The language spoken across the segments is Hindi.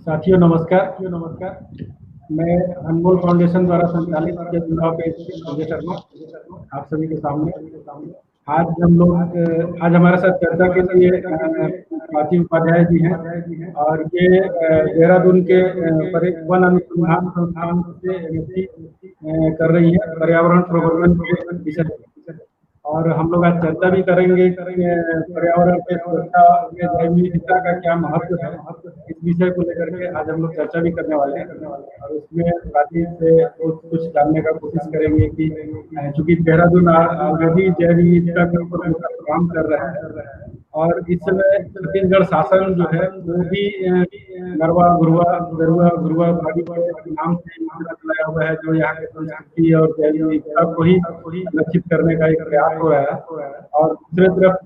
साथियों नमस्कार। मैं अनमोल फाउंडेशन द्वारा संचालित ये चुनाव पे संजय शर्मा आप सभी के सामने आज हम लोग आज हमारे साथ चर्चा के लिए प्राची उपाध्याय जी हैं और ये देहरादून के वन अनुसंधान संस्थान से एमएससी कर रही है पर्यावरण प्रबंधन के विषय में। और हम लोग आज चर्चा भी करेंगे कि पर्यावरण के सुरक्षा में जैव विविधता का क्या महत्व है। इस विषय को लेकर के आज हम लोग चर्चा भी करने वाले हैं और उसमें प्राची से कुछ जानने का कोशिश करेंगे कि चूंकि देहरादून ऑलरेडी जैव विविधता के ऊपर काम कर रहा है और इस समय छत्तीसगढ़ शासन जो है वो भी गरवा गुरुआ गरुआ गुरुआ बाड़ी के नाम से योजना चलाया हुआ है, जो यहाँ के संस्कृति और जैव विविधता को ही संरक्षित करने का एक प्रयास हो रहा है। और दूसरे तरफ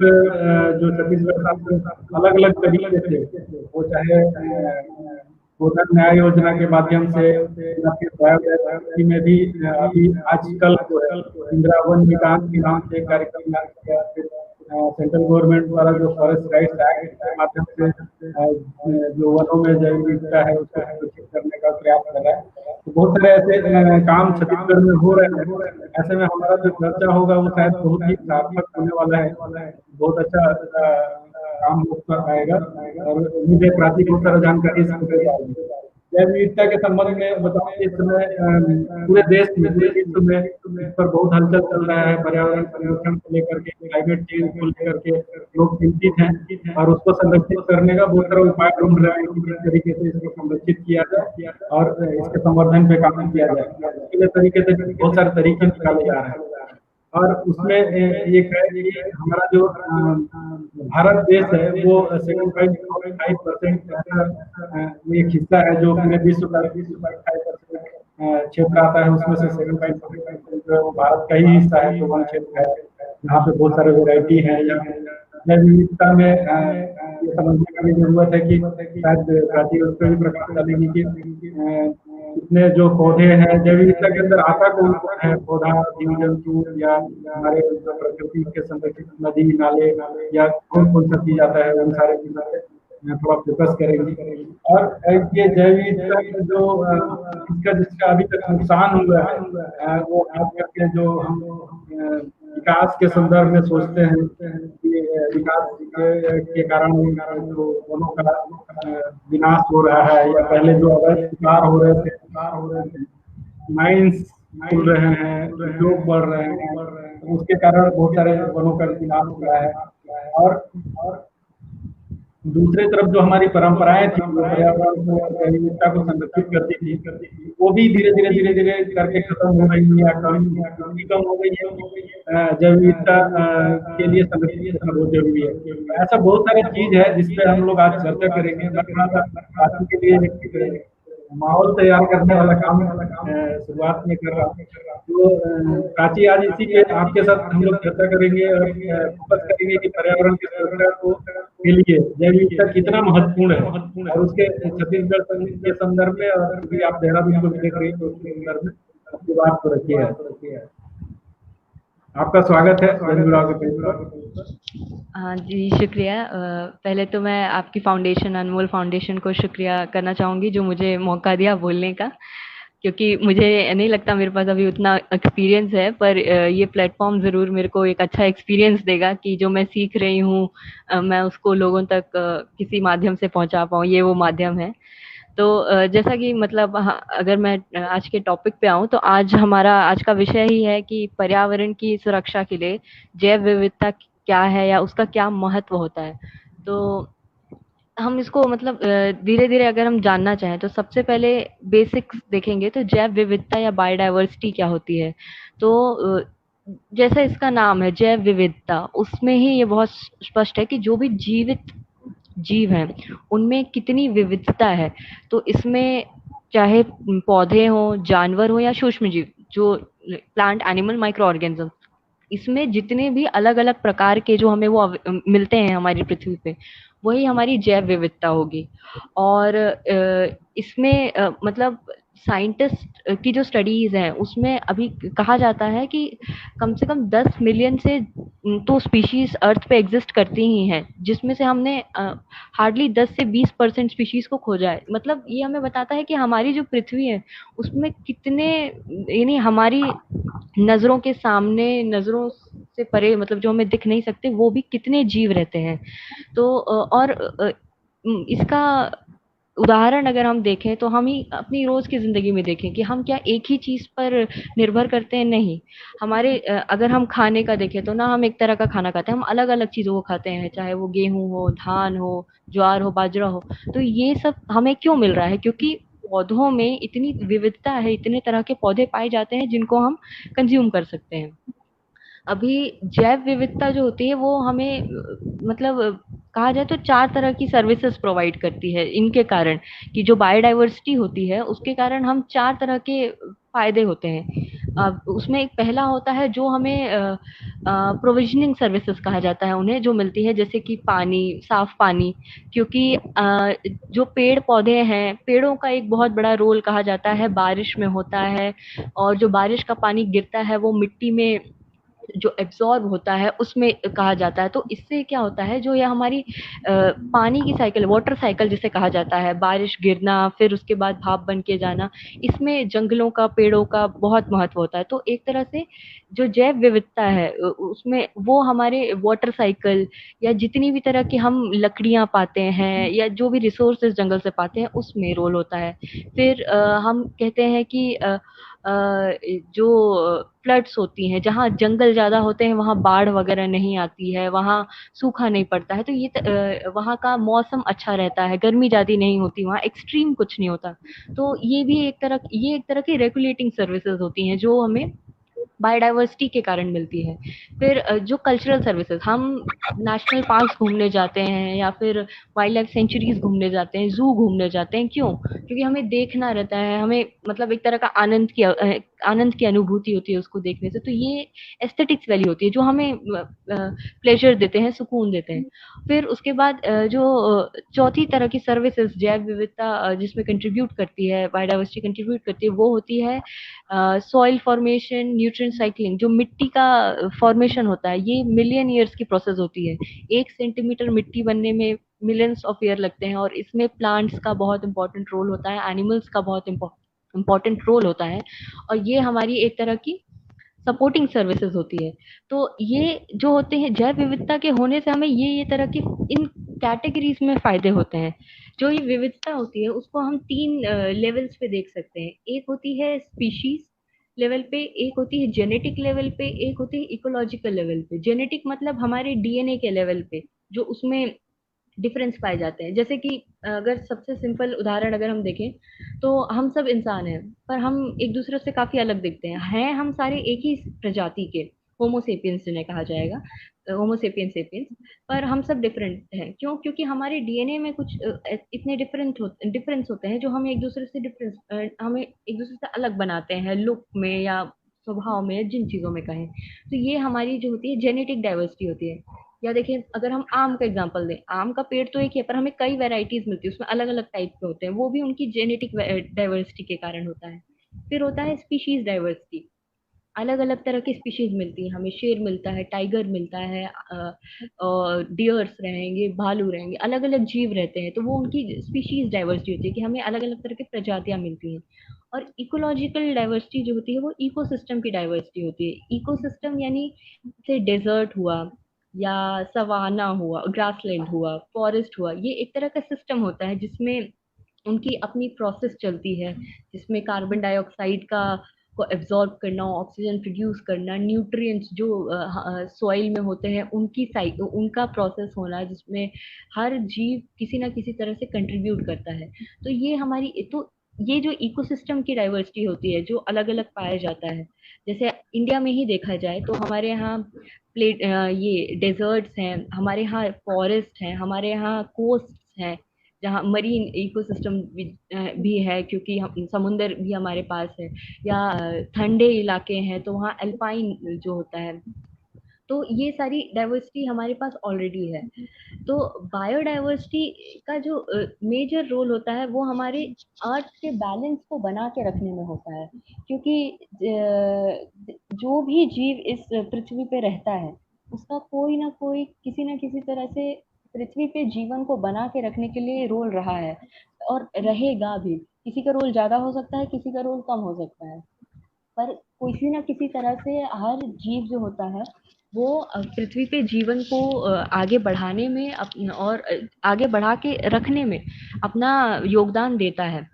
जो छत्तीसगढ़ शासन अलग अलग तरीके से वो चाहे गोधन न्याय योजना के माध्यम से या फिर बायोडायवर्सिटी में भी अभी आजकल जो है इंदिरा वन विकास के नाम से कार्यक्रम लागू किया, फिर सेंट्रल गवर्नमेंट द्वारा जो फॉरेस्ट राइट्स एक्ट के माध्यम से जो वनों में जैव विविधता है उसको सुरक्षित करने का प्रयास कर रहा है। तो बहुत सारे ऐसे काम छत्तीसगढ़ में हो रहे हैं। ऐसे में हमारा जो चर्चा होगा वो शायद बहुत ही सार्थक होने वाला है, बहुत अच्छा काम हो पाएगा और मुझे प्राची बहुत सारा जानकारी जैव विविधता के संबंध में बताओ। इस समय पूरे देश में पूरे विश्व में इस पर बहुत हलचल चल रहा है, पर्यावरण संरक्षण को लेकर के, क्लाइमेट चेंज को लेकर के लोग चिंतित हैं और उसको संरक्षित करने का बहुत सारा उपाय ढूंढ रहे हैं कि किस तरीके से इसको संरक्षित किया जाए और इसके संवर्धन पे काम किया जाए। इसके तरीके से बहुत सारे तरीके निकाले जा रहे हैं और उसमें एक है कि हमारा जो भारत देश है वो 7.5% एक हिस्सा है जो पूरे विश्व का 5% क्षेत्र आता है, उसमें से 7.5% जो है वो भारत का ही हिस्सा है, तो वन क्षेत्र है जहाँ पे बहुत सारे वेराइटी है। या जैव विविधता में ये समझने की जरूरत है कि शायद प्राची उस पर भी प्रकाश डालेंगे कि इतने जो पौधे हैं जैव विविधता के अंदर आता कौन कौन है, पौधा, जीव जंतु या हमारे जो प्रकृति के संरक्षित नदी नाले या कौन कौन सा चीज आता है, उन सारे चीजों पे थोड़ा फोकस करेंगे। और ये जैव विविधता जो जिसका अभी तक नुकसान हुआ है वो खास करके जो हम विकास के संदर्भ में सोचते हैं कि विकास के कारण जो वनों का विनाश हो रहा है या पहले जो अवैध शिकार हो रहे थे, माइंस खुल रहे हैं, उद्योग बढ़ रहे हैं, तो उसके कारण बहुत सारे वनों का विनाश हो रहा है। और दूसरे तरफ जो हमारी परंपराएं थी जो पर्यावरण को और जैव विविधता को संरक्षित करती थी वो भी धीरे धीरे करके खत्म हो रही है या कम हो गई है। जैव विविधता के लिए संरक्षित करना बहुत जरूरी है। ऐसा बहुत सारे चीज है जिसपे हम लोग आज चर्चा करेंगे। मैं थोड़ा सा बातों के लिए एक माहौल तैयार करने वाला काम शुरुआत में कर रहा हूँ। तो प्राची आज इसी पे आपके साथ हम लोग चर्चा करेंगे और फोकस करेंगे कि पर्यावरण की सुरक्षा को के लिए जैव विविधता कितना महत्वपूर्ण है और उसके छत्तीसगढ़ के संदर्भ में और भी आप देहरादून को देख रही हैं तो उसके संदर्भ में अपनी बात को रखिए। आपका स्वागत है जनजुड़ाव के पेज पर। हाँ जी, शुक्रिया। पहले तो मैं आपकी फाउंडेशन अनमोल फाउंडेशन को शुक्रिया करना चाहूँगी जो मुझे मौका दिया बोलने का, क्योंकि मुझे नहीं लगता मेरे पास अभी उतना एक्सपीरियंस है, पर ये प्लेटफॉर्म ज़रूर मेरे को एक अच्छा एक्सपीरियंस देगा कि जो मैं सीख रही हूँ मैं उसको लोगों तक किसी माध्यम से पहुँचा पाऊँ, ये वो माध्यम है। तो जैसा कि मतलब अगर मैं आज के टॉपिक पे आऊँ तो आज का विषय ही है कि पर्यावरण की सुरक्षा के लिए जैव विविधता क्या है या उसका क्या महत्व होता है। तो हम इसको मतलब धीरे-धीरे अगर हम जानना चाहें तो सबसे पहले बेसिक्स देखेंगे तो जैव विविधता या बायोडायवर्सिटी क्या होती है। तो जैसा इसका नाम है जैव विविधता, उसमें ही ये बहुत स्पष्ट है कि जो भी जीवित जीव हैं, उनमें कितनी विविधता है। तो इसमें चाहे पौधे हों, जानवर हों या सूक्ष्म जीव, जो प्लांट, एनिमल, माइक्रो ऑर्गेनिज्म, इसमें जितने भी अलग-अलग प्रकार के जो हमें वो मिलते हैं हमारी पृथ्वी पे, वही हमारी जैव विविधता होगी। और इसमें मतलब साइंटिस्ट की जो स्टडीज हैं उसमें अभी कहा जाता है कि कम से कम 10 मिलियन से तो स्पीशीज अर्थ पे एग्जिस्ट करती ही हैं, जिसमें से हमने हार्डली 10 से 20% स्पीशीज को खोजा है। मतलब ये हमें बताता है कि हमारी जो पृथ्वी है उसमें कितने, यानी हमारी नजरों के सामने, नजरों से परे, मतलब जो हमें दिख नहीं सकते वो भी कितने जीव रहते हैं। तो और इसका उदाहरण अगर हम देखें तो हम ही अपनी रोज की जिंदगी में देखें कि हम क्या एक ही चीज पर निर्भर करते हैं? नहीं। हमारे अगर हम खाने का देखें तो ना हम एक तरह का खाना खाते हैं, हम अलग अलग चीजों को खाते हैं, चाहे वो गेहूं हो, धान हो, ज्वार हो, बाजरा हो। तो ये सब हमें क्यों मिल रहा है? क्योंकि पौधों में इतनी विविधता है, इतने तरह के पौधे पाए जाते हैं जिनको हम कंज्यूम कर सकते हैं। अभी जैव विविधता जो होती है वो हमें मतलब कहा जाए तो 4 तरह की सर्विसेज प्रोवाइड करती है इनके कारण, कि जो बायोडाइवर्सिटी होती है उसके कारण हम 4 तरह के फायदे होते हैं। अब उसमें एक पहला होता है जो हमें प्रोविजनिंग सर्विसेज कहा जाता है उन्हें, जो मिलती है जैसे कि पानी, साफ पानी। क्योंकि जो पेड़ पौधे हैं, पेड़ों का एक बहुत बड़ा रोल कहा जाता है बारिश में होता है, और जो बारिश का पानी गिरता है वो मिट्टी में जो एब्जॉर्ब होता है उसमें कहा जाता है। तो इससे क्या होता है, जो ये हमारी पानी की साइकिल, वाटर साइकिल जिसे कहा जाता है, बारिश गिरना फिर उसके बाद भाप बन के जाना, इसमें जंगलों का, पेड़ों का बहुत महत्व होता है। तो एक तरह से जो जैव विविधता है उसमें वो हमारे वाटर साइकिल, या जितनी भी तरह की हम लकड़ियां पाते हैं या जो भी रिसोर्सेज जंगल से पाते हैं उसमें रोल होता है। फिर हम कहते हैं कि जो फ्लड्स होती हैं, जहाँ जंगल ज्यादा होते हैं वहाँ बाढ़ वगैरह नहीं आती है, वहाँ सूखा नहीं पड़ता है, तो ये वहाँ का मौसम अच्छा रहता है, गर्मी ज्यादा नहीं होती, वहाँ एक्सट्रीम कुछ नहीं होता। तो ये एक तरह की रेगुलेटिंग सर्विसेज होती हैं जो हमें बायोडाइवर्सिटी के कारण मिलती है। फिर जो कल्चरल सर्विसेज, हम नेशनल पार्क्स घूमने जाते हैं या फिर वाइल्ड लाइफ सेंचुरीज घूमने जाते हैं, जू घूमने जाते हैं, क्यों? क्योंकि हमें देखना रहता है, हमें मतलब एक तरह का आनंद की अनुभूति होती है उसको देखने से। तो ये एस्थेटिक्स वैल्यू होती है जो हमें प्लेजर देते हैं, सुकून देते हैं। फिर उसके बाद जो चौथी तरह की सर्विसेज जैव विविधता जिसमें कंट्रीब्यूट करती है, बायोडाइवर्सिटी कंट्रीब्यूट करती है, वो होती है सॉइल फॉर्मेशन, न्यूट्रिएंट साइक्लिंग। जो मिट्टी का फॉर्मेशन होता है ये मिलियन ईयर्स की प्रोसेस होती है। 1 सेंटीमीटर मिट्टी बनने में मिलियंस ऑफ ईयर लगते हैं, और इसमें प्लांट्स का बहुत इंपॉर्टेंट रोल होता है, एनिमल्स का बहुत इम्पोर्टेंट रोल होता है, और ये हमारी एक तरह की सपोर्टिंग सर्विसेज होती है। तो ये जो होते हैं, जैव विविधता के होने से हमें ये तरह की इन कैटेगरीज में फायदे होते हैं। जो ये विविधता होती है उसको हम 3 लेवल्स पे देख सकते हैं। एक होती है स्पीशीज लेवल पे, एक होती है जेनेटिक लेवल पे, एक होती है इकोलॉजिकल लेवल पे। जेनेटिक मतलब हमारे डीएनए के लेवल पे, जो उसमें डिफरेंस पाए जाते हैं। जैसे कि अगर सबसे सिंपल उदाहरण अगर हम देखें तो हम सब इंसान हैं, पर हम एक दूसरे से काफी अलग दिखते हैं हम सारे एक ही प्रजाति के, होमोसेपियंस जिन्हें कहा जाएगा, होमोसेपियंस पर हम सब डिफरेंट हैं। क्यों? क्योंकि हमारे डीएनए में कुछ इतने डिफरेंस होते हैं जो हमें एक दूसरे से अलग बनाते हैं, लुक में या स्वभाव में, या जिन चीजों में कहें। तो ये हमारी जो होती है जेनेटिक डाइवर्सिटी होती है। या देखिए, अगर हम आम का एग्जांपल दें, आम का पेड़ तो एक ही है पर हमें कई वैरायटीज मिलती है, उसमें अलग अलग टाइप के होते हैं, वो भी उनकी जेनेटिक डाइवर्सिटी के कारण होता है। फिर होता है स्पीशीज डाइवर्सिटी। अलग अलग तरह की स्पीशीज मिलती है हमें, शेर मिलता है, टाइगर मिलता है, डियर्स रहेंगे, भालू रहेंगे, अलग अलग जीव रहते हैं, तो वो उनकी स्पीशीज डाइवर्सिटी होती है कि हमें अलग अलग तरह की प्रजातियां मिलती हैं। और इकोलॉजिकल डाइवर्सिटी जो होती है वो इकोसिस्टम की डाइवर्सिटी होती है। इकोसिस्टम यानी से डेजर्ट हुआ, या सवाना हुआ, ग्रासलैंड हुआ, फॉरेस्ट हुआ, ये एक तरह का सिस्टम होता है जिसमें उनकी अपनी प्रोसेस चलती है, जिसमें कार्बन डाइऑक्साइड का को एब्जॉर्ब करना, ऑक्सीजन प्रोड्यूस करना, न्यूट्रिएंट्स जो सॉइल में होते हैं उनका प्रोसेस होना, जिसमें हर जीव किसी ना किसी तरह से कंट्रीब्यूट करता है। तो ये जो इकोसिस्टम की डाइवर्सिटी होती है जो अलग अलग पाया जाता है। जैसे इंडिया में ही देखा जाए तो हमारे यहाँ ये डेजर्ट्स हैं, हमारे यहाँ फॉरेस्ट हैं, हमारे यहाँ कोस्ट हैं, जहाँ मरीन इकोसिस्टम भी है क्योंकि हम समुंदर भी हमारे पास है, या ठंडे इलाके हैं तो वहाँ अल्पाइन जो होता है, तो ये सारी डाइवर्सिटी हमारे पास ऑलरेडी है। तो बायोडाइवर्सिटी का जो मेजर रोल होता है वो हमारे अर्थ के बैलेंस को बना के रखने में होता है, क्योंकि जो भी जीव इस पृथ्वी पे रहता है उसका कोई ना कोई किसी ना किसी तरह से पृथ्वी पे जीवन को बना के रखने के लिए रोल रहा है और रहेगा भी। किसी का रोल ज्यादा हो सकता है, किसी का रोल कम हो सकता है, पर किसी ना किसी तरह से हर जीव जो होता है वो पृथ्वी पे जीवन को आगे बढ़ाने में और आगे बढ़ा के रखने में अपना योगदान देता है।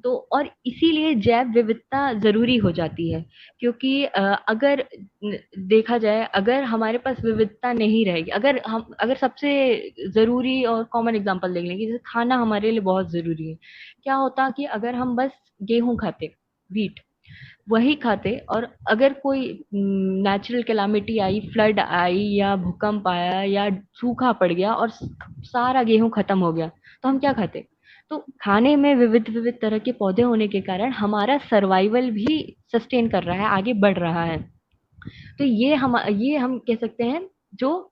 तो और इसीलिए जैव विविधता जरूरी हो जाती है, क्योंकि अगर देखा जाए, अगर हमारे पास विविधता नहीं रहेगी, अगर सबसे जरूरी और कॉमन एग्जांपल देख लेंगे, जैसे खाना हमारे लिए बहुत जरूरी है। क्या होता कि अगर हम बस गेहूं खाते, वीट वही खाते, और अगर कोई नेचुरल कैलामिटी आई, फ्लड आई या भूकंप आया या सूखा पड़ गया और सारा गेहूं खत्म हो गया, तो हम क्या खाते? तो खाने में विविध विविध तरह के पौधे होने के कारण हमारा सर्वाइवल भी सस्टेन कर रहा है, आगे बढ़ रहा है। तो ये हम कह सकते हैं जो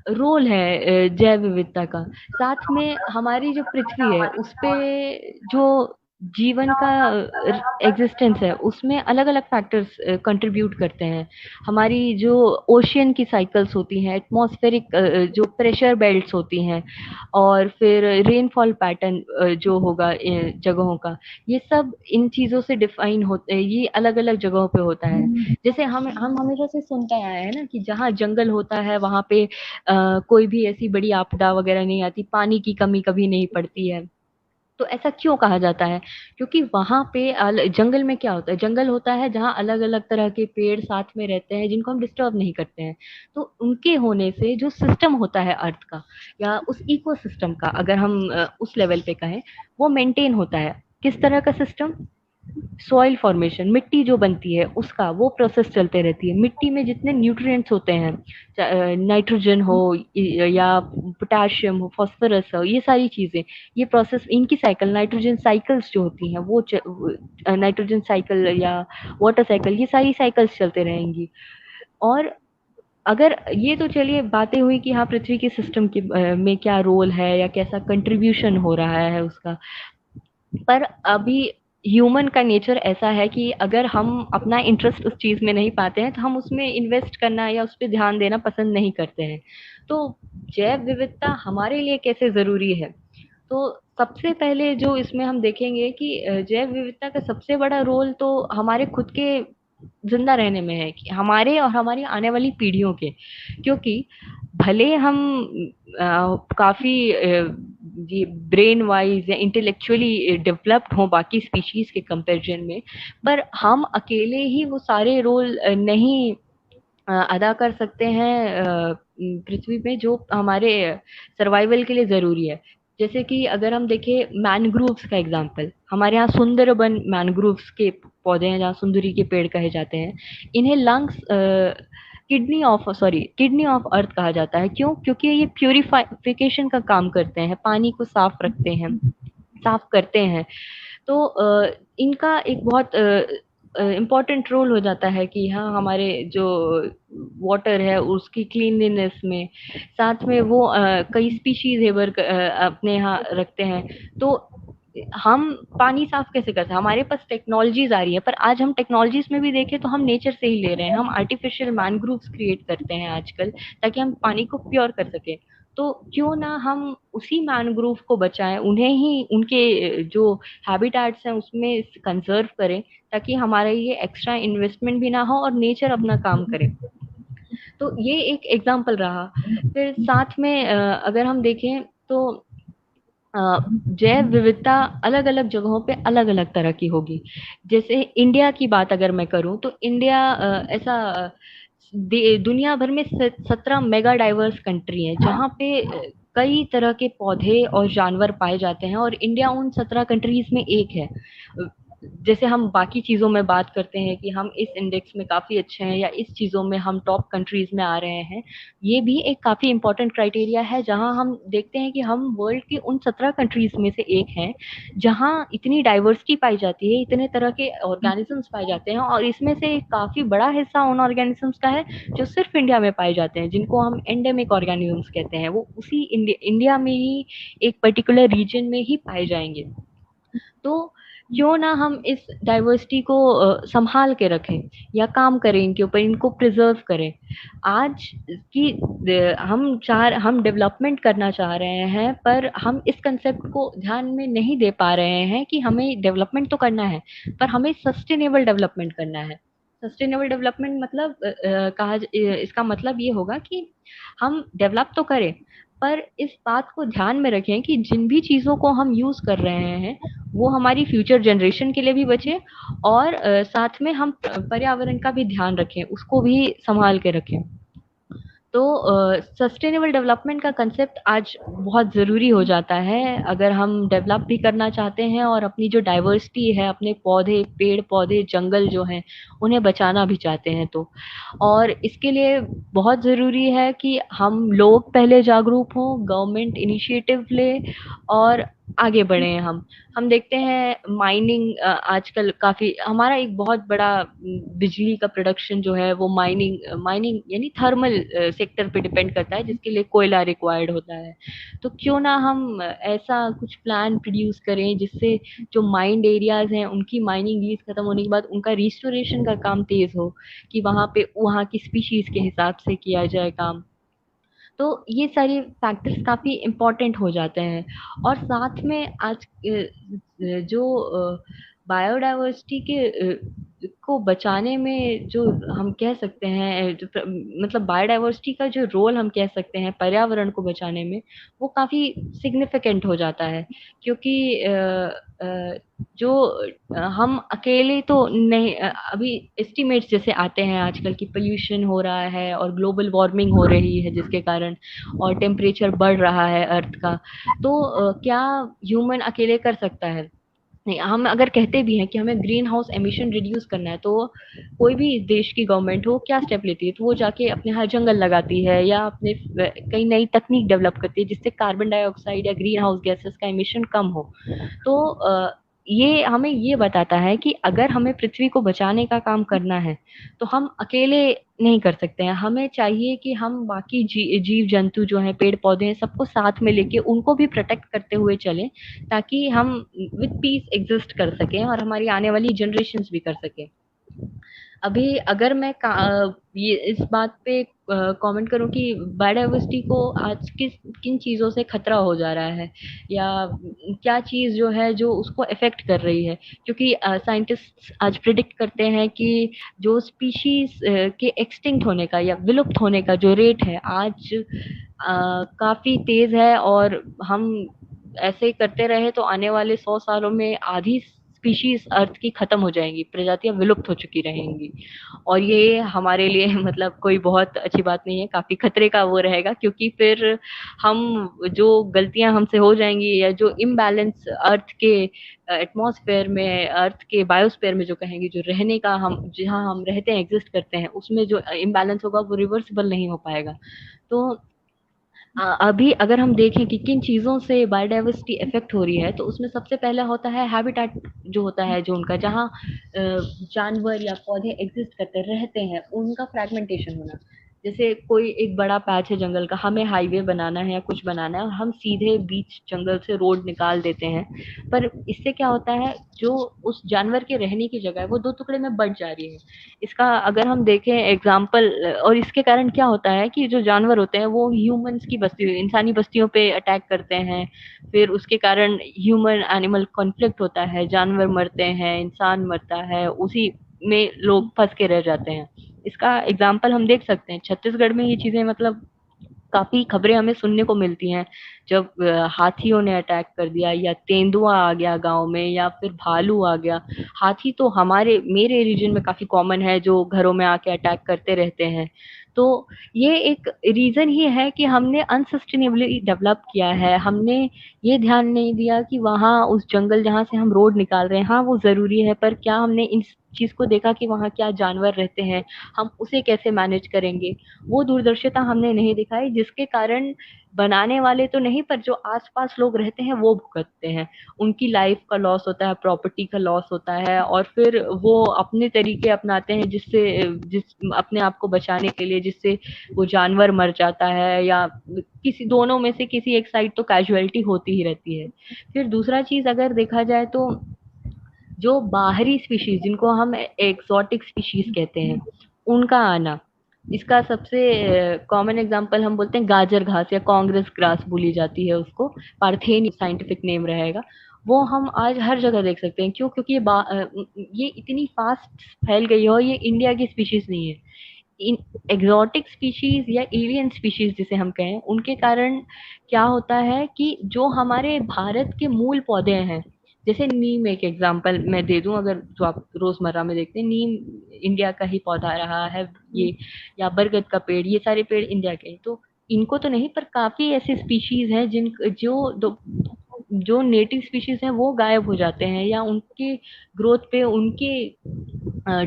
रोल है जैव विविधता का। साथ में हमारी जो पृथ्वी है उस पे जो जीवन का एग्जिस्टेंस है उसमें अलग अलग फैक्टर्स कंट्रीब्यूट करते हैं। हमारी जो ओशियन की साइकिल्स होती हैं, एटमॉस्फेरिक जो प्रेशर बेल्ट्स होती हैं, और फिर रेनफॉल पैटर्न जो होगा जगहों का, ये सब इन चीजों से डिफाइन होते हैं, ये अलग अलग जगहों पे होता है। जैसे हम हमेशा से सुनते आए हैं ना कि जहाँ जंगल होता है वहां पे कोई भी ऐसी बड़ी आपदा वगैरह नहीं आती, पानी की कमी कभी नहीं पड़ती है। तो ऐसा क्यों कहा जाता है? क्योंकि वहां पे जंगल में क्या होता है, जंगल होता है जहाँ अलग अलग तरह के पेड़ साथ में रहते हैं जिनको हम डिस्टर्ब नहीं करते हैं। तो उनके होने से जो सिस्टम होता है अर्थ का, या उस इकोसिस्टम का, अगर हम उस लेवल पे कहें, वो मेंटेन होता है। किस तरह का सिस्टम? सॉइल फॉर्मेशन, मिट्टी जो बनती है उसका वो प्रोसेस चलते रहती है। मिट्टी में जितने न्यूट्रिएंट्स होते हैं, नाइट्रोजन हो या पोटाशियम हो, फास्फोरस हो, ये सारी चीजें, ये प्रोसेस, इनकी साइकिल, नाइट्रोजन साइकिल्स जो होती हैं वो नाइट्रोजन साइकिल या वाटर साइकिल, ये सारी साइकिल्स चलते रहेंगी। और अगर ये तो चलिए बातें हुई कि हाँ पृथ्वी के सिस्टम के में क्या रोल है या कैसा कंट्रीब्यूशन हो रहा है उसका। पर अभी ह्यूमन का नेचर ऐसा है कि अगर हम अपना इंटरेस्ट उस चीज में नहीं पाते हैं तो हम उसमें इन्वेस्ट करना या उस पर ध्यान देना पसंद नहीं करते हैं। तो जैव विविधता हमारे लिए कैसे जरूरी है? तो सबसे पहले जो इसमें हम देखेंगे कि जैव विविधता का सबसे बड़ा रोल तो हमारे खुद के जिंदा रहने में है, कि हमारे और हमारी आने वाली पीढ़ियों के। क्योंकि भले हम काफी ये ब्रेन वाइज या इंटेलेक्चुअली डेवलप्ड हों बाकी स्पीशीज के कंपैरिजन में, पर हम अकेले ही वो सारे रोल नहीं अदा कर सकते हैं पृथ्वी पे जो हमारे सर्वाइवल के लिए जरूरी है। जैसे कि अगर हम देखें मैनग्रोव्स का एग्जांपल, हमारे यहाँ सुंदरबन मैनग्रोव्स के पौधे हैं जहाँ सुंदरी के पेड़ कहे जाते हैं। इन्हें लंग्स किडनी ऑफ अर्थ कहा जाता है। क्यों? क्योंकि ये प्यूरिफिकेशन का काम करते हैं, पानी को साफ रखते हैं, साफ करते हैं। तो इनका एक बहुत इम्पोर्टेंट रोल हो जाता है कि हाँ हमारे जो वाटर है उसकी क्लीनलीनेस में। साथ में वो कई स्पीशीज हेबर अपने यहाँ रखते हैं। तो हम पानी साफ कैसे करते हैं? हमारे पास टेक्नोलॉजीज आ रही है, पर आज हम टेक्नोलॉजीज में भी देखें तो हम नेचर से ही ले रहे हैं। हम आर्टिफिशियल मैनग्रोव्स क्रिएट करते हैं आजकल ताकि हम पानी को प्योर कर सकें। तो क्यों ना हम उसी मैनग्रोव को बचाएं, उन्हें ही उनके जो हैबिटेट्स हैं उसमें कंजर्व करें, ताकि हमारा ये एक्स्ट्रा इन्वेस्टमेंट भी ना हो और नेचर अपना काम करे। तो ये एक एग्जाम्पल रहा। फिर साथ में अगर हम देखें तो जैव विविधता अलग अलग जगहों पे अलग अलग तरह की होगी। जैसे इंडिया की बात अगर मैं करूं तो इंडिया ऐसा दुनिया भर में 17 मेगा डाइवर्स कंट्री है जहाँ पे कई तरह के पौधे और जानवर पाए जाते हैं, और इंडिया उन 17 कंट्रीज में एक है। जैसे हम बाकी चीज़ों में बात करते हैं कि हम इस इंडेक्स में काफ़ी अच्छे हैं या इस चीज़ों में हम टॉप कंट्रीज़ में आ रहे हैं, ये भी एक काफ़ी इम्पोर्टेंट क्राइटेरिया है, जहाँ हम देखते हैं कि हम वर्ल्ड की उन 17 कंट्रीज़ में से एक हैं, जहाँ इतनी डाइवर्सिटी पाई जाती है, इतने तरह के ऑर्गेनिजम्स पाए जाते हैं, और इसमें से काफ़ी बड़ा हिस्सा उन ऑर्गेनिजम्स का है जो सिर्फ इंडिया में पाए जाते हैं, जिनको हम एंडेमिक ऑर्गेनिजम्स कहते हैं। वो उसी इंडिया में ही एक पर्टिकुलर रीजन में ही पाए जाएंगे। तो क्यों ना हम इस डाइवर्सिटी को संभाल के रखें या काम करें इनके ऊपर, इनको प्रिजर्व करें। आज की हम डेवलपमेंट करना चाह रहे हैं, पर हम इस कंसेप्ट को ध्यान में नहीं दे पा रहे हैं कि हमें डेवलपमेंट तो करना है, पर हमें सस्टेनेबल डेवलपमेंट करना है। सस्टेनेबल डेवलपमेंट मतलब इसका मतलब ये होगा कि हम डेवलप तो करें, पर इस बात को ध्यान में रखें कि जिन भी चीज़ों को हम यूज़ कर रहे हैं, वो हमारी फ्यूचर जनरेशन के लिए भी बचे, और साथ में हम पर्यावरण का भी ध्यान रखें, उसको भी संभाल के रखें। तो सस्टेनेबल डेवलपमेंट का कंसेप्ट आज बहुत ज़रूरी हो जाता है, अगर हम डेवलप भी करना चाहते हैं और अपनी जो डाइवर्सिटी है, अपने पौधे, पेड़ पौधे, जंगल जो हैं, उन्हें बचाना भी चाहते हैं तो। और इसके लिए बहुत ज़रूरी है कि हम लोग पहले जागरूक हों, गवर्नमेंट इनिशिएटिव ले और आगे बढ़े हम देखते हैं माइनिंग आजकल काफ़ी, हमारा एक बहुत बड़ा बिजली का प्रोडक्शन जो है वो माइनिंग माइनिंग यानी थर्मल सेक्टर पे डिपेंड करता है, जिसके लिए कोयला रिक्वायर्ड होता है। तो क्यों ना हम ऐसा कुछ प्लान प्रोड्यूस करें जिससे जो माइंड एरियाज हैं उनकी माइनिंग लीज खत्म होने के बाद उनका रिस्टोरेशन का काम तेज हो, कि वहाँ पे वहाँ की स्पीशीज के हिसाब से किया जाए काम। तो ये सारे फैक्टर्स काफ़ी इम्पोर्टेंट हो जाते हैं। और साथ में आज जो बायोडाइवर्सिटी को बचाने में जो हम कह सकते हैं, मतलब बायोडाइवर्सिटी का जो रोल हम कह सकते हैं पर्यावरण को बचाने में, वो काफ़ी सिग्निफिकेंट हो जाता है। क्योंकि जो हम अकेले तो नहीं, अभी एस्टिमेट्स जैसे आते हैं आजकल की पोल्यूशन हो रहा है और ग्लोबल वार्मिंग हो रही है जिसके कारण, और टेम्परेचर बढ़ रहा है अर्थ का। तो क्या ह्यूमन अकेले कर सकता है? नहीं। हम अगर कहते भी हैं कि हमें ग्रीन हाउस एमिशन रिड्यूस करना है, तो कोई भी देश की गवर्नमेंट हो क्या स्टेप लेती है? तो वो जाके अपने यहाँ जंगल लगाती है या अपने कई नई तकनीक डेवलप करती है जिससे कार्बन डाइऑक्साइड या ग्रीन हाउस गैसेस का एमिशन कम हो। तो ये हमें ये बताता है कि अगर हमें पृथ्वी को बचाने का काम करना है, तो हम अकेले नहीं कर सकते हैं। हमें चाहिए कि हम बाकी जीव जंतु जो हैं, पेड़ पौधे हैं, सबको साथ में लेके उनको भी प्रोटेक्ट करते हुए चलें, ताकि हम विद पीस एग्जिस्ट कर सकें और हमारी आने वाली जनरेशन्स भी कर सकें। अभी अगर मैं ये इस बात पे कमेंट करूं कि बायोडाइवर्सिटी को आज किन चीज़ों से खतरा हो जा रहा है, या क्या चीज़ जो है जो उसको अफेक्ट कर रही है, क्योंकि साइंटिस्ट आज प्रिडिक्ट करते हैं कि जो स्पीशीज के एक्सटिंक्ट होने का या विलुप्त होने का जो रेट है आज काफ़ी तेज़ है, और हम ऐसे करते रहे तो आने वाले 100 सालों में आधी स्पीशीज अर्थ की खत्म हो जाएंगी, प्रजातियां विलुप्त हो चुकी रहेंगी। और ये हमारे लिए मतलब कोई बहुत अच्छी बात नहीं है, काफी खतरे का वो रहेगा, क्योंकि फिर हम जो गलतियां हमसे हो जाएंगी या जो इम्बैलेंस अर्थ के एटमॉस्फेयर में, अर्थ के बायोस्फेयर में जो कहेंगे, जो रहने का हम जहाँ हम रहते हैं, एग्जिस्ट करते हैं, उसमें जो इम्बैलेंस होगा वो रिवर्सिबल नहीं हो पाएगा। तो अभी अगर हम देखें कि किन चीज़ों से बायोडाइवर्सिटी इफेक्ट हो रही है, तो उसमें सबसे पहला होता है हैबिटेट, जो होता है जो उनका, जहाँ जानवर या पौधे एग्जिस्ट करते रहते हैं, उनका फ्रेगमेंटेशन होना। जैसे कोई एक बड़ा पैच है जंगल का, हमें हाईवे बनाना है या कुछ बनाना है, हम सीधे बीच जंगल से रोड निकाल देते हैं, पर इससे क्या होता है, जो उस जानवर के रहने की जगह है वो दो टुकड़े में बंट जा रही है। इसका अगर हम देखें एग्जाम्पल, और इसके कारण क्या होता है कि जो जानवर होते हैं वो ह्यूमंस की बस्ती, इंसानी बस्तियों पे अटैक करते हैं, फिर उसके कारण ह्यूमन एनिमल कॉन्फ्लिक्ट होता है, जानवर मरते हैं, इंसान मरता है, उसी में लोग फंस के रह जाते हैं। इसका एग्जाम्पल हम देख सकते हैं छत्तीसगढ़ में, ये चीजें मतलब काफी खबरें हमें सुनने को मिलती हैं, जब हाथियों ने अटैक कर दिया या तेंदुआ आ गया गांव में या फिर भालू आ गया। हाथी तो हमारे मेरे रीजन में काफी कॉमन है, जो घरों में आके अटैक करते रहते हैं। तो ये एक रीजन ही है कि हमने अनसस्टेनेबली डेवलप किया है। हमने ये ध्यान नहीं दिया कि वहाँ उस जंगल जहाँ से हम रोड निकाल रहे हैं, हाँ वो जरूरी है, पर क्या हमने इन चीज को देखा कि वहाँ क्या जानवर रहते हैं, हम उसे कैसे मैनेज करेंगे। वो दूरदर्शिता हमने नहीं दिखाई, जिसके कारण बनाने वाले तो नहीं पर जो आसपास लोग रहते हैं वो भुगतते हैं। उनकी लाइफ का लॉस होता है, प्रॉपर्टी का लॉस होता है, और फिर वो अपने तरीके अपनाते हैं जिससे जिस अपने आप को बचाने के लिए, जिससे वो जानवर मर जाता है या किसी दोनों में से किसी एक साइड तो कैजुअलिटी होती ही रहती है। फिर दूसरा चीज अगर देखा जाए तो जो बाहरी स्पीशीज जिनको हम एक्सोटिक स्पीशीज कहते हैं, उनका आना, इसका सबसे कॉमन एग्जांपल हम बोलते हैं गाजर घास या कांग्रेस ग्रास बोली जाती है उसको, पार्थेन साइंटिफिक नेम रहेगा। वो हम आज हर जगह देख सकते हैं। क्यों? क्योंकि ये इतनी फास्ट फैल गई है और ये इंडिया की स्पीशीज नहीं है। इन एग्जॉटिक स्पीशीज या एलियन स्पीशीज जिसे हम कहें, उनके कारण क्या होता है कि जो हमारे भारत के मूल पौधे हैं, जैसे नीम एक एग्जांपल मैं दे दूं, अगर जो आप रोजमर्रा में देखते हैं, नीम इंडिया का ही पौधा रहा है ये, या बरगद का पेड़, ये सारे पेड़ इंडिया के हैं। तो इनको तो नहीं, पर काफी ऐसे स्पीशीज हैं जिन जो नेटिव स्पीशीज हैं वो गायब हो जाते हैं, या उनके ग्रोथ पे, उनके